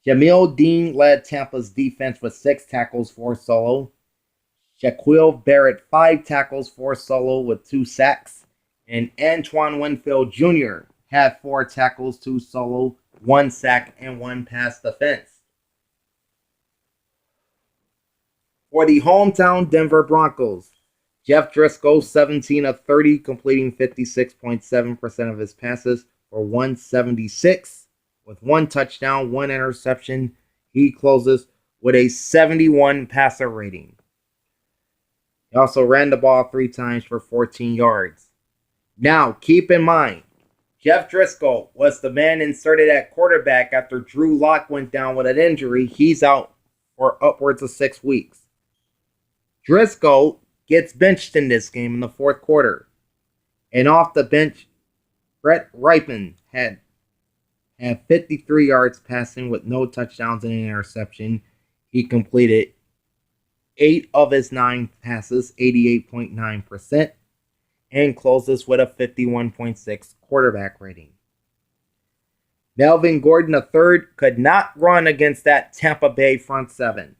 Jamil Dean led Tampa's defense with 6 tackles, 4 solo. Shaquille Barrett, 5 tackles, 4 solo with 2 sacks. And Antoine Winfield Jr. had 4 tackles, 2 solo, 1 sack, and 1 pass defense. For the hometown Denver Broncos, Jeff Driscoll, 17 of 30, completing 56.7% of his passes for 176 with 1 touchdown, 1 interception. He closes with a 71 passer rating. He also ran the ball 3 times for 14 yards. Now, keep in mind, Jeff Driscoll was the man inserted at quarterback after Drew Lock went down with an injury. He's out for upwards of 6 weeks. Driscoll gets benched in this game in the 4th quarter. And off the bench, Brett Rypien had 53 yards passing with no touchdowns and an interception. He completed 8 of his 9 passes, 88.9%, and closes with a 51.6 quarterback rating. Melvin Gordon III could not run against that Tampa Bay front 7.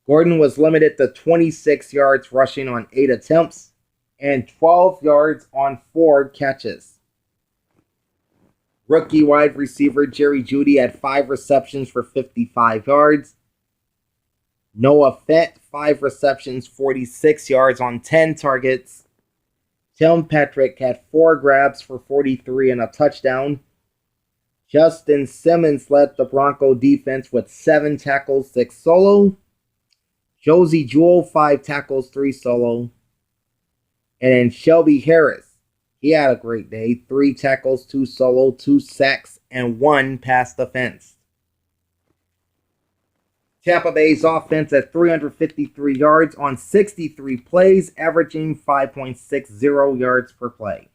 Gordon was limited to 26 yards rushing on 8 attempts and 12 yards on 4 catches. Rookie wide receiver Jerry Jeudy had 5 receptions for 55 yards. Noah Fant, 5 receptions, 46 yards on 10 targets. Tim Patrick had 4 grabs for 43 and a touchdown. Justin Simmons led the Bronco defense with 7 tackles, 6 solo. Josie Jewell, 5 tackles, 3 solo. And then Shelby Harris, he had a great day. 3 tackles, 2 solo, 2 sacks, and 1 pass defense. Tampa Bay's offense at 353 yards on 63 plays, averaging 5.60 yards per play.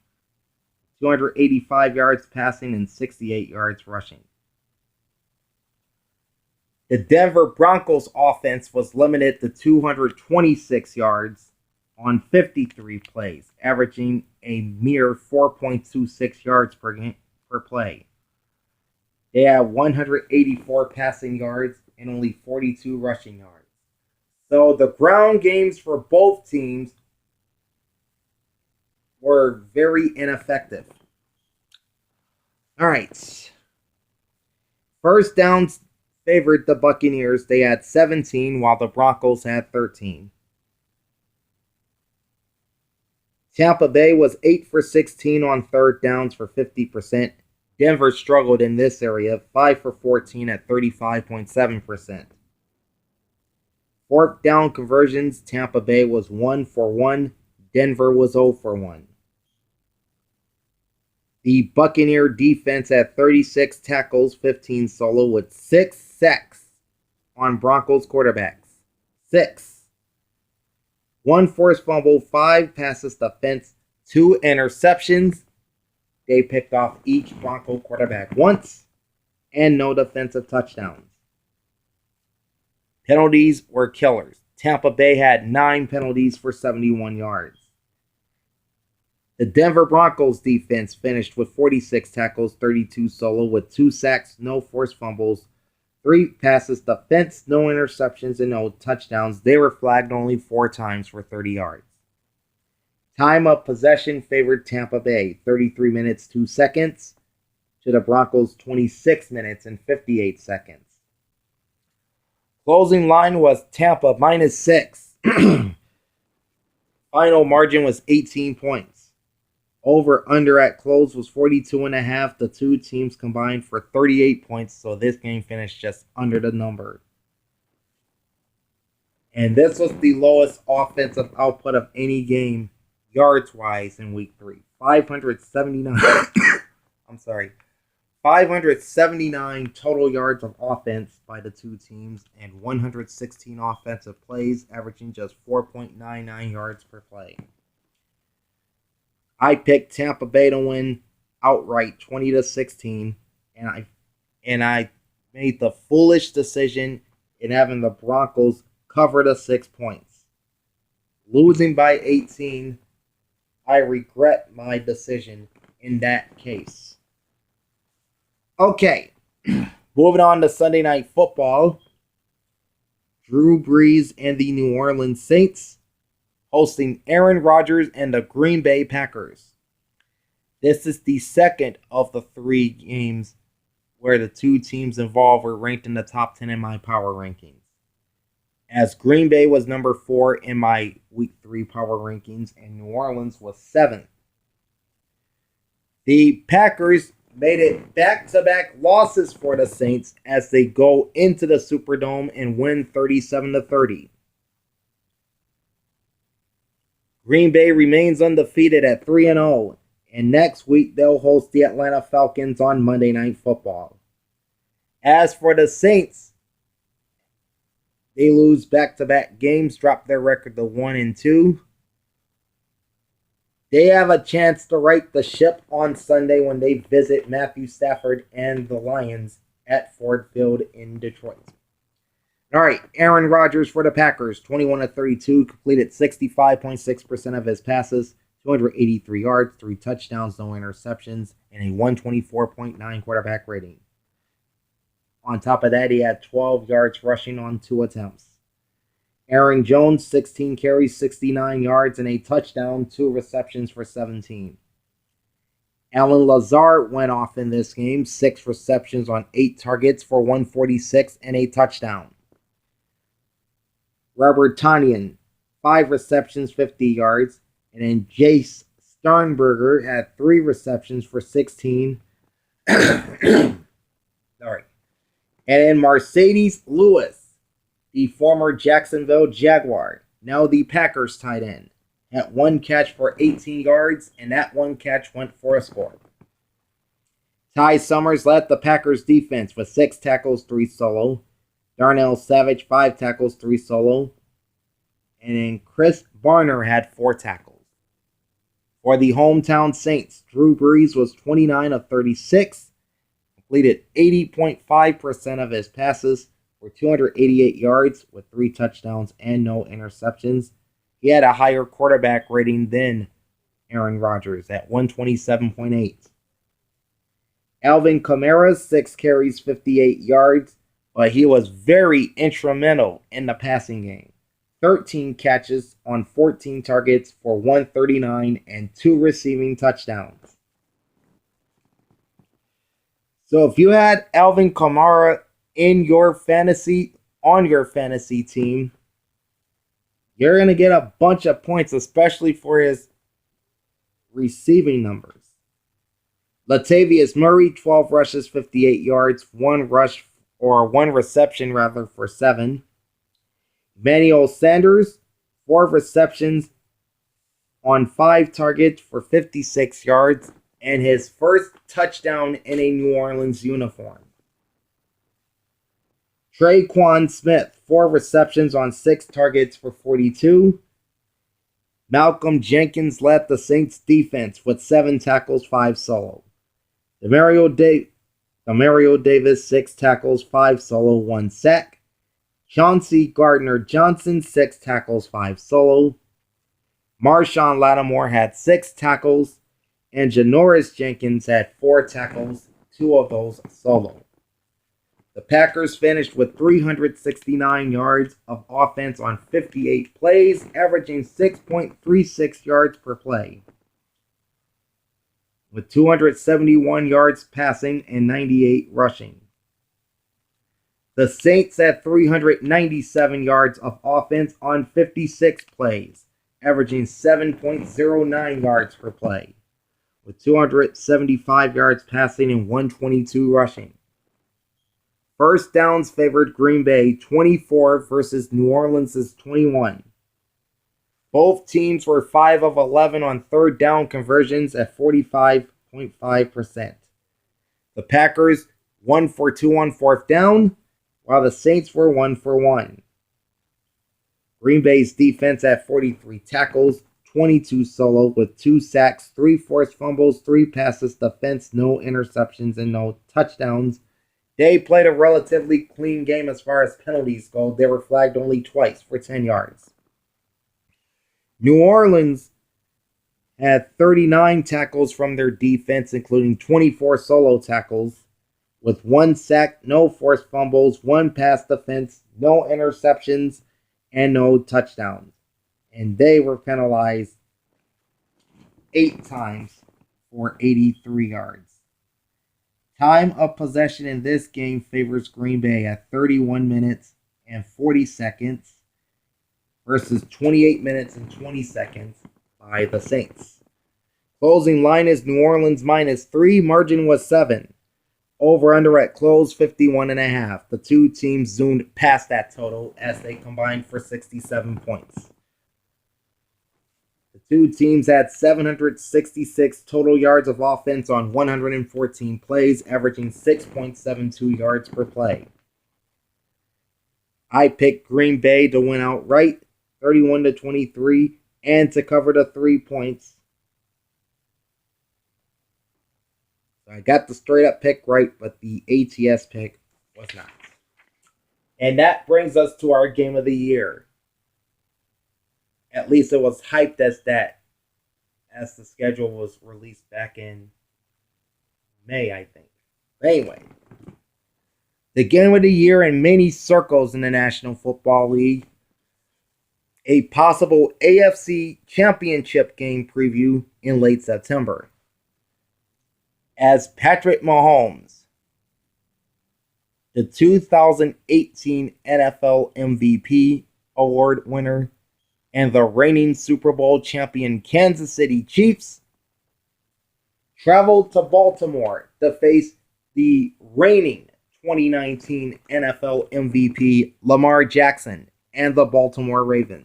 285 yards passing and 68 yards rushing. The Denver Broncos offense was limited to 226 yards on 53 plays, averaging a mere 4.26 yards per play. They had 184 passing yards and only 42 rushing yards. So the ground games for both teams were very ineffective. All right. First downs favored the Buccaneers. They had 17, while the Broncos had 13. Tampa Bay was 8 for 16 on 3rd downs for 50%. Denver struggled in this area, 5 for 14 at 35.7%. 4th down conversions, Tampa Bay was 1 for 1. Denver was 0 for 1. The Buccaneer defense had 36 tackles, 15 solo, with 6 sacks on Broncos quarterbacks. 6. 1 forced fumble, 5 passes defense, 2 interceptions, They picked off each Bronco quarterback once and no defensive touchdowns. Penalties were killers. Tampa Bay had 9 penalties for 71 yards. The Denver Broncos defense finished with 46 tackles, 32 solo, with 2 sacks, no forced fumbles, 3 passes defense, no interceptions, and no touchdowns. They were flagged only 4 times for 30 yards. Time of possession favored Tampa Bay, 33 minutes, 2 seconds, to the Broncos' 26 minutes and 58 seconds. Closing line was Tampa -6. Final margin was 18 points. Over under at close was 42.5. The two teams combined for 38 points, so this game finished just under the number. And this was the lowest offensive output of any game, yards-wise, in Week 3. 579. 579 total yards of offense by the two teams, and 116 offensive plays, averaging just 4.99 yards per play. I picked Tampa Bay to win outright 20-16, and I made the foolish decision in having the Broncos cover the 6 points. Losing by 18, I regret my decision in that case. Okay, moving on to Sunday Night Football. Drew Brees and the New Orleans Saints hosting Aaron Rodgers and the Green Bay Packers. This is the second of the 3 games where the 2 teams involved were ranked in the top 10 in my power rankings, as Green Bay was number 4 in my Week 3 power rankings and New Orleans was 7th. The Packers made it back-to-back losses for the Saints as they go into the Superdome and win 37-30. Green Bay remains undefeated at 3-0, and next week they'll host the Atlanta Falcons on Monday Night Football. As for the Saints, they lose back-to-back games, drop their record to 1-2. They have a chance to right the ship on Sunday when they visit Matthew Stafford and the Lions at Ford Field in Detroit. All right, Aaron Rodgers for the Packers, 21-32, completed 65.6% of his passes, 283 yards, 3 touchdowns, no interceptions, and a 124.9 quarterback rating. On top of that, he had 12 yards rushing on 2 attempts. Aaron Jones, 16 carries, 69 yards, and a touchdown, 2 receptions for 17. Allen Lazard went off in this game, 6 receptions on 8 targets for 146 and a touchdown. Robert Tonyan, 5 receptions, 50 yards, and then Jace Sternberger had 3 receptions for 16. Sorry. And then Mercedes Lewis, the former Jacksonville Jaguar, now the Packers tight end, had 1 catch for 18 yards, and that 1 catch went for a score. Ty Summers led the Packers defense with 6 tackles, 3 solo. Darnell Savage, 5 tackles, 3 solo. And then Chris Barner had 4 tackles. For the hometown Saints, Drew Brees was 29-36, completed 80.5% of his passes for 288 yards with 3 touchdowns and no interceptions. He had a higher quarterback rating than Aaron Rodgers at 127.8. Alvin Kamara, 6 carries, 58 yards, but he was very instrumental in the passing game. 13 catches on 14 targets for 139 and 2 receiving touchdowns. So if you had Alvin Kamara on your fantasy team, you're going to get a bunch of points, especially for his receiving numbers. Latavius Murray, 12 rushes, 58 yards, 1 reception for 7. Emmanuel Sanders, 4 receptions on 5 targets for 56 yards, and his first touchdown in a New Orleans uniform. Traquan Smith, 4 receptions on 6 targets for 42. Malcolm Jenkins led the Saints defense with 7 tackles, 5 solo. Demario Davis, 6 tackles, 5 solo, 1 sack. Chauncey Gardner-Johnson, 6 tackles, 5 solo. Marshawn Lattimore had 6 tackles, and Janoris Jenkins had 4 tackles, 2 of those solo. The Packers finished with 369 yards of offense on 58 plays, averaging 6.36 yards per play, with 271 yards passing and 98 rushing. The Saints had 397 yards of offense on 56 plays, averaging 7.09 yards per play, with 275 yards passing and 122 rushing. First downs favored Green Bay 24 versus New Orleans' 21. Both teams were 5 of 11 on third down conversions at 45.5%. The Packers 1 for 2 on fourth down, while the Saints were 1 for 1. Green Bay's defense had 43 tackles, 22 solo, with 2 sacks, 3 forced fumbles, 3 passes defense, no interceptions, and no touchdowns. They played a relatively clean game as far as penalties go. They were flagged only twice for 10 yards. New Orleans had 39 tackles from their defense, including 24 solo tackles, with 1 sack, no forced fumbles, 1 pass defense, no interceptions, and no touchdowns. And they were penalized 8 times for 83 yards. Time of possession in this game favors Green Bay at 31 minutes and 40 seconds versus 28 minutes and 20 seconds by the Saints. Closing line is New Orleans -3. Margin was 7. Over-under at close 51.5. The two teams zoomed past that total as they combined for 67 points. The two teams had 766 total yards of offense on 114 plays, averaging 6.72 yards per play. I picked Green Bay to win outright, 31-23, and to cover the 3 points. So I got the straight-up pick right, but the ATS pick was not. And that brings us to our game of the year. At least it was hyped as that, as the schedule was released back in May, I think. But anyway, the game of the year in many circles in the National Football League. A possible AFC Championship game preview in late September. As Patrick Mahomes, the 2018 NFL MVP award winner, and the reigning Super Bowl champion Kansas City Chiefs traveled to Baltimore to face the reigning 2019 NFL MVP Lamar Jackson and the Baltimore Ravens.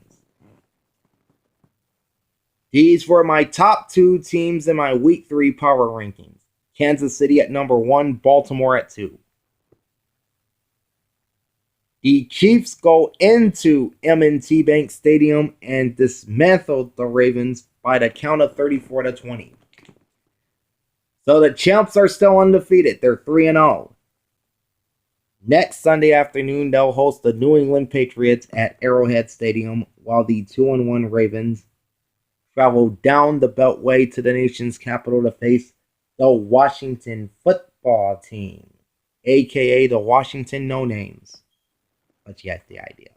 These were my top 2 teams in my Week 3 power rankings. Kansas City at number 1, Baltimore at 2. The Chiefs go into M&T Bank Stadium and dismantled the Ravens by the count of 34-20. So the champs are still undefeated. They're 3-0. Next Sunday afternoon, they'll host the New England Patriots at Arrowhead Stadium, while the 2-1 Ravens travel down the Beltway to the nation's capital to face the Washington Football Team, aka the Washington No Names. But you get the idea.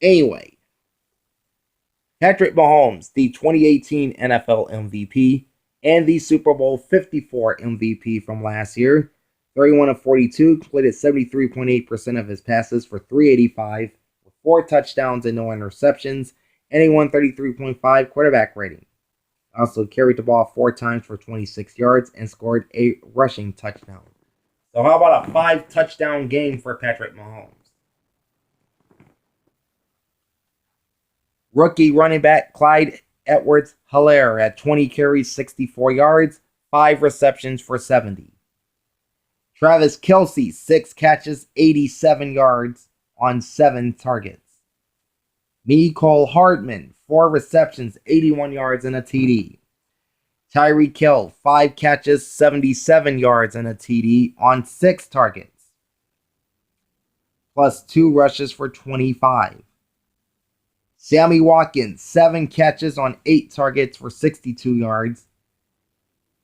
Anyway, Patrick Mahomes, the 2018 NFL MVP and the Super Bowl 54 MVP from last year, 31 of 42, completed 73.8% of his passes for 385, with 4 touchdowns and no interceptions, and a 133.5 quarterback rating. Also carried the ball 4 times for 26 yards and scored a rushing touchdown. So how about a 5-touchdown game for Patrick Mahomes? Rookie running back Clyde Edwards-Helaire had 20 carries, 64 yards, 5 receptions for 70. Travis Kelce, 6 catches, 87 yards on 7 targets. Mecole Hardman, 4 receptions, 81 yards, and a TD. Tyreek Hill, 5 catches, 77 yards, and a TD on 6 targets, plus 2 rushes for 25. Sammy Watkins, 7 catches on 8 targets for 62 yards.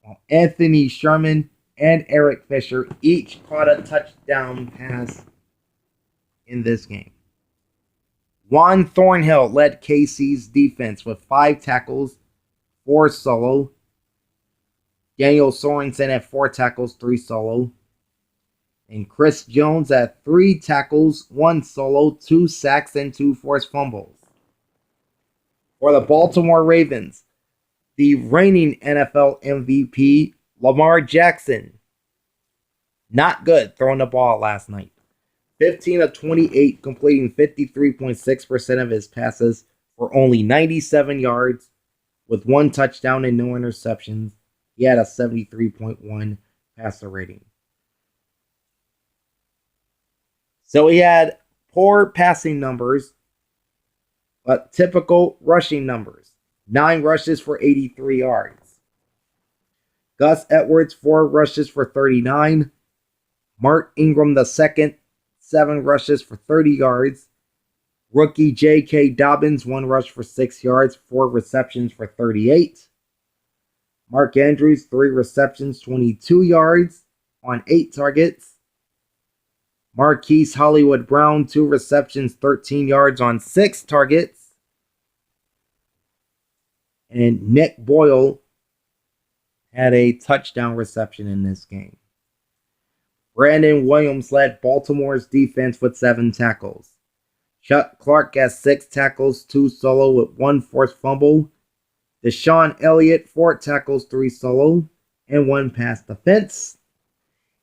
While Anthony Sherman and Eric Fisher each caught a touchdown pass in this game. Juan Thornhill led KC's defense with 5 tackles, 4 solo. Daniel Sorensen had 4 tackles, 3 solo. And Chris Jones had 3 tackles, 1 solo, 2 sacks, and 2 forced fumbles. For the Baltimore Ravens, the reigning NFL MVP, Lamar Jackson, not good throwing the ball last night. 15 of 28, completing 53.6% of his passes for only 97 yards with 1 touchdown and no interceptions. He had a 73.1 passer rating. So he had poor passing numbers, but typical rushing numbers. 9 rushes for 83 yards. Gus Edwards, 4 rushes for 39. Mark Ingram II, 7 rushes for 30 yards. Rookie J.K. Dobbins, 1 rush for 6 yards, 4 receptions for 38. Mark Andrews, 3 receptions, 22 yards on 8 targets. Marquise Hollywood Brown, 2 receptions, 13 yards on 6 targets. And Nick Boyle had a touchdown reception in this game. Brandon Williams led Baltimore's defense with 7 tackles. Chuck Clark has 6 tackles, 2 solo with 1 forced fumble. Deshaun Elliott, 4 tackles, 3 solo, and 1 pass defense.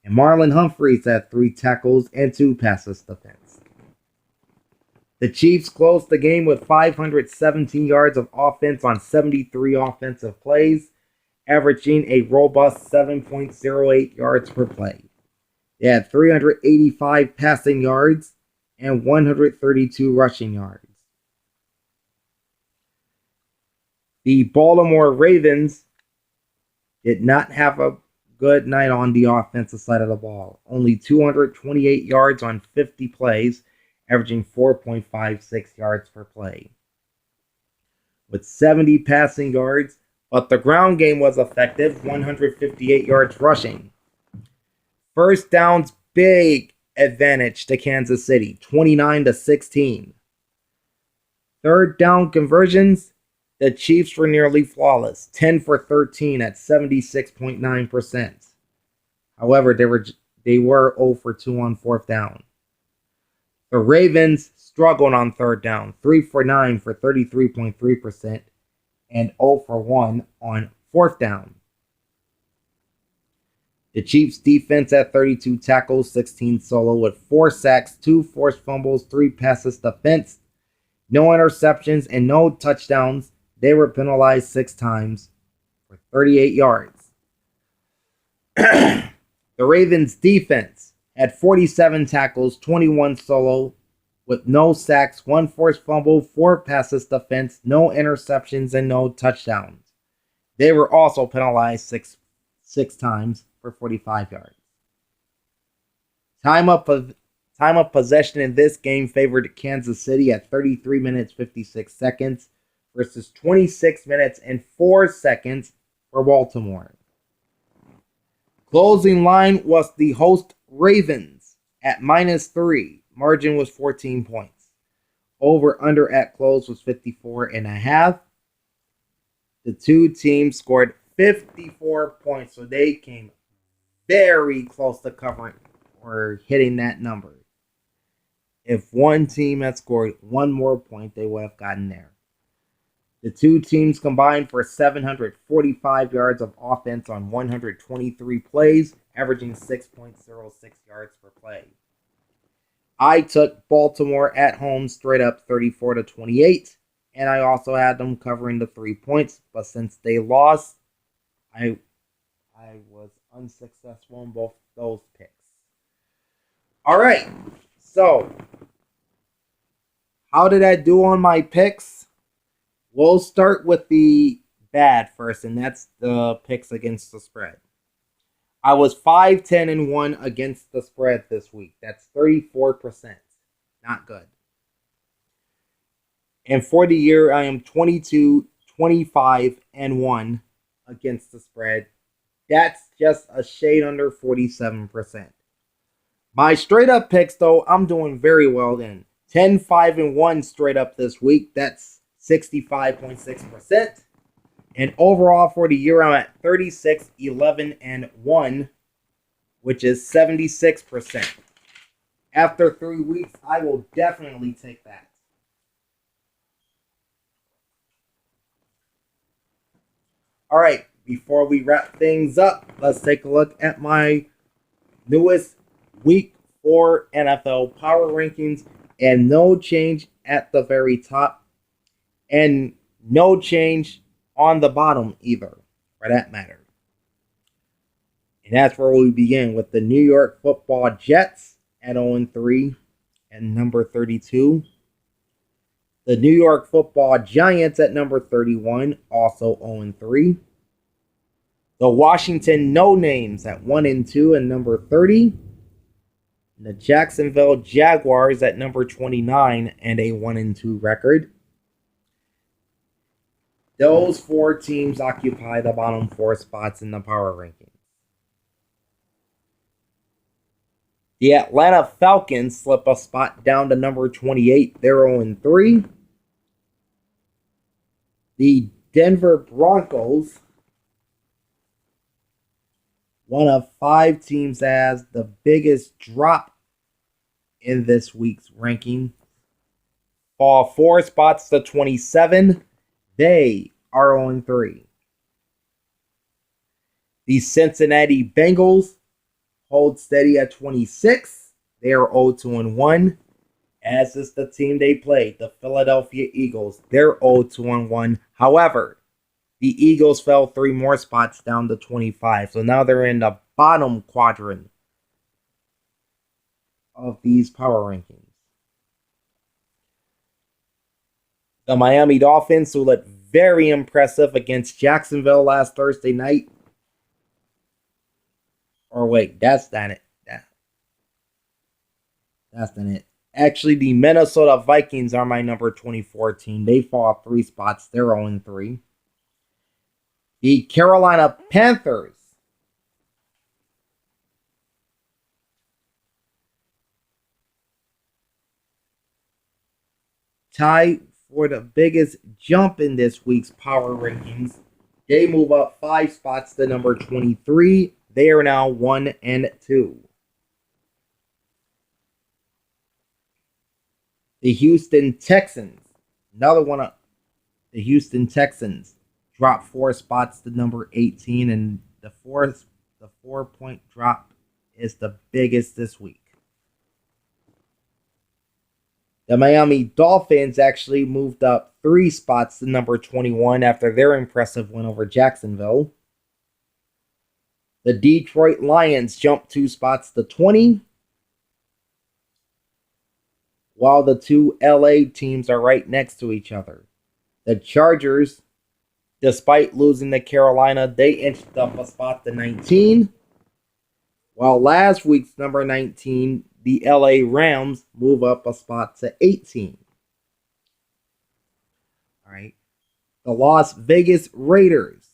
And Marlon Humphreys had 3 tackles and 2 passes defense. The Chiefs closed the game with 517 yards of offense on 73 offensive plays, averaging a robust 7.08 yards per play. They had 385 passing yards and 132 rushing yards. The Baltimore Ravens did not have a good night on the offensive side of the ball. Only 228 yards on 50 plays, averaging 4.56 yards per play. With 70 passing yards, but the ground game was effective, 158 yards rushing. First downs, big advantage to Kansas City, 29-16. Third down conversions, the Chiefs were nearly flawless, 10 for 13 at 76.9%. However, they were 0 for 2 on 4th down. The Ravens struggled on 3rd down, 3 for 9 for 33.3%, and 0 for 1 on 4th down. The Chiefs' defense had 32 tackles, 16 solo, with 4 sacks, 2 forced fumbles, 3 passes defense, no interceptions, and no touchdowns. They were penalized 6 times for 38 yards. The Ravens' defense had 47 tackles, 21 solo, with no sacks, 1 forced fumble, 4 passes defense, no interceptions, and no touchdowns. They were also penalized six times for 45 yards. Time of possession in this game favored Kansas City at 33 minutes 56 seconds versus 26 minutes and 4 seconds for Baltimore. Closing line was the host Ravens at -3. Margin was 14 points. Over under at close was 54.5. The two teams scored 54 points, so they came very close to covering or hitting that number. If one team had scored one more point, they would have gotten there. The two teams combined for 745 yards of offense on 123 plays, averaging 6.06 yards per play. I took Baltimore at home straight up 34-28, and I also had them covering the 3 points, but since they lost, I was unsuccessful in both those picks. All right, so how did I do on my picks? We'll start with the bad first, and that's the picks against the spread. I was 5-10-1 against the spread this week. That's 34%. Not good. And for the year, I am 22-25-1 against the spread. That's just a shade under 47%. My straight up picks, though, I'm doing very well in. 10-5-1 straight up this week. That's 65.6%. And overall for the year, I'm at 36-11-1, which is 76%. After 3 weeks, I will definitely take that. All right, before we wrap things up, let's take a look at my newest Week 4 NFL Power Rankings, and no change at the very top, and no change on the bottom either, for that matter. And that's where we begin with the New York Football Jets at 0-3 and number 32. The New York Football Giants at number 31, also 0-3. The Washington No Names at 1-2 and number 30. The Jacksonville Jaguars at number 29 and a 1-2 record. Those 4 teams occupy the bottom 4 spots in the power rankings. The Atlanta Falcons slip a spot down to number 28. They're 0-3. The Denver Broncos, one of 5 teams that has the biggest drop in this week's ranking, fall 4 spots to 27. They are 0-3. The Cincinnati Bengals hold steady at 26. They are 0-1, as is the team they played, the Philadelphia Eagles. They're 0-1. However, the Eagles fell 3 more spots down to 25. So now they're in the bottom quadrant of these power rankings. The Miami Dolphins, who looked very impressive against Jacksonville last Thursday night. Or wait, that's not it. That's not it. Actually, the Minnesota Vikings are my number 24 team. They fall 3 spots. They're 0-3. The Carolina Panthers tie for the biggest jump in this week's power rankings. They move up 5 spots to number 23. They are now 1-2. The Houston Texans, another one of the Houston Texans, drop 4 spots to number 18, and the 4-point drop is the biggest this week. The Miami Dolphins actually moved up 3 spots to number 21 after their impressive win over Jacksonville. The Detroit Lions jumped 2 spots to 20, while the 2 LA teams are right next to each other. The Chargers, despite losing to Carolina, they inched up a spot to 19, while last week's number 19, the LA Rams, move up a spot to 18. All right. The Las Vegas Raiders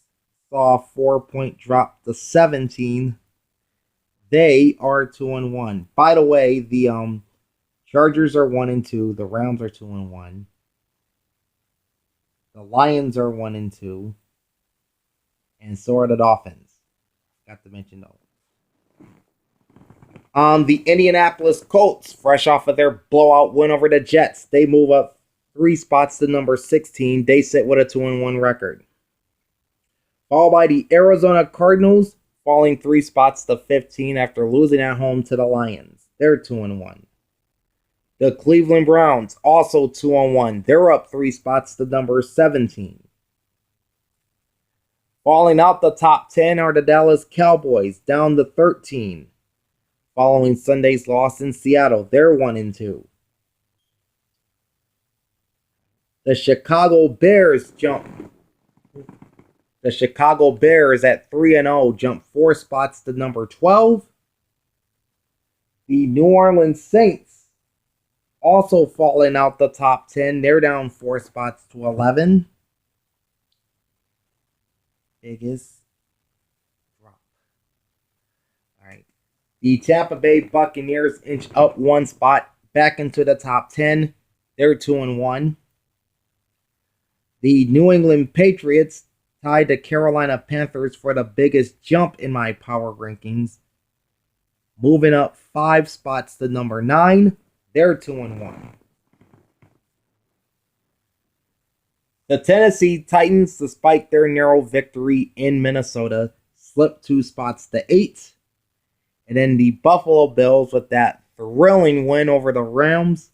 saw a 4-point drop to 17. They are 2-1. By the way, the Chargers are 1-2. The Rams are 2-1. The Lions are 1-2. And so are the Dolphins. Got to mention those. The Indianapolis Colts, fresh off of their blowout win over the Jets, they move up 3 spots to number 16. They sit with a 2-1 record. Followed by the Arizona Cardinals, falling 3 spots to 15 after losing at home to the Lions. They're 2-1. The Cleveland Browns, also 2-1. They're up 3 spots to number 17. Falling out the top 10 are the Dallas Cowboys, down to 13. Following Sunday's loss in Seattle, they're 1-2. The Chicago Bears jump. The Chicago Bears at 3-0 jump 4 spots to number 12. The New Orleans Saints also falling out the top 10. They're down 4 spots to 11. Biggest drop. All right. The Tampa Bay Buccaneers inch up 1 spot back into the top 10. They're 2-1. The New England Patriots tied the Carolina Panthers for the biggest jump in my power rankings, moving up 5 spots to number 9. They're 2-1. The Tennessee Titans, despite their narrow victory in Minnesota, slipped 2 spots to 8. And then the Buffalo Bills, with that thrilling win over the Rams,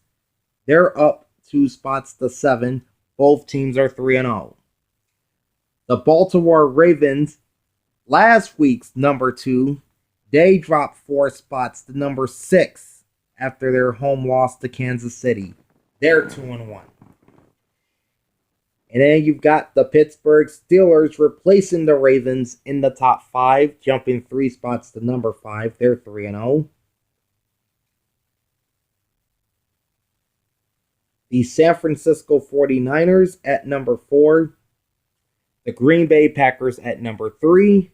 they're up 2 spots to 7. Both teams are 3-0. The Baltimore Ravens, last week's number 2, they dropped 4 spots to number 6 after their home loss to Kansas City. They're 2-1. And then you've got the Pittsburgh Steelers replacing the Ravens in the top 5, jumping 3 spots to number 5. They're 3-0. The San Francisco 49ers at number 4. The Green Bay Packers at number 3.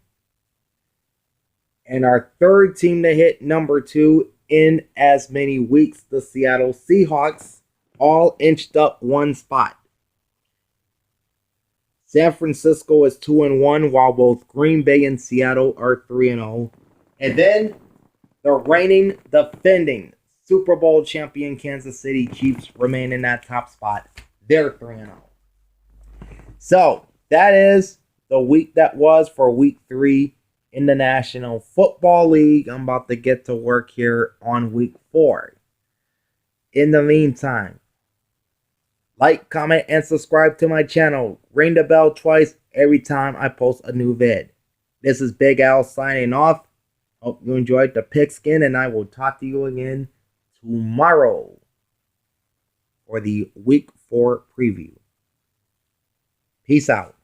And our third team to hit number 2 in as many weeks, the Seattle Seahawks, all inched up 1 spot. San Francisco is 2-1, while both Green Bay and Seattle are 3-0. And then the reigning, defending Super Bowl champion Kansas City Chiefs remain in that top spot. They're 3-0. So that is the week that was for week 3 in the National Football League. I'm about to get to work here on week 4. In the meantime, like, comment, and subscribe to my channel. Ring the bell twice every time I post a new vid. This is Big Al signing off. Hope you enjoyed the pigskin, and I will talk to you again tomorrow for the week 4 preview. Peace out.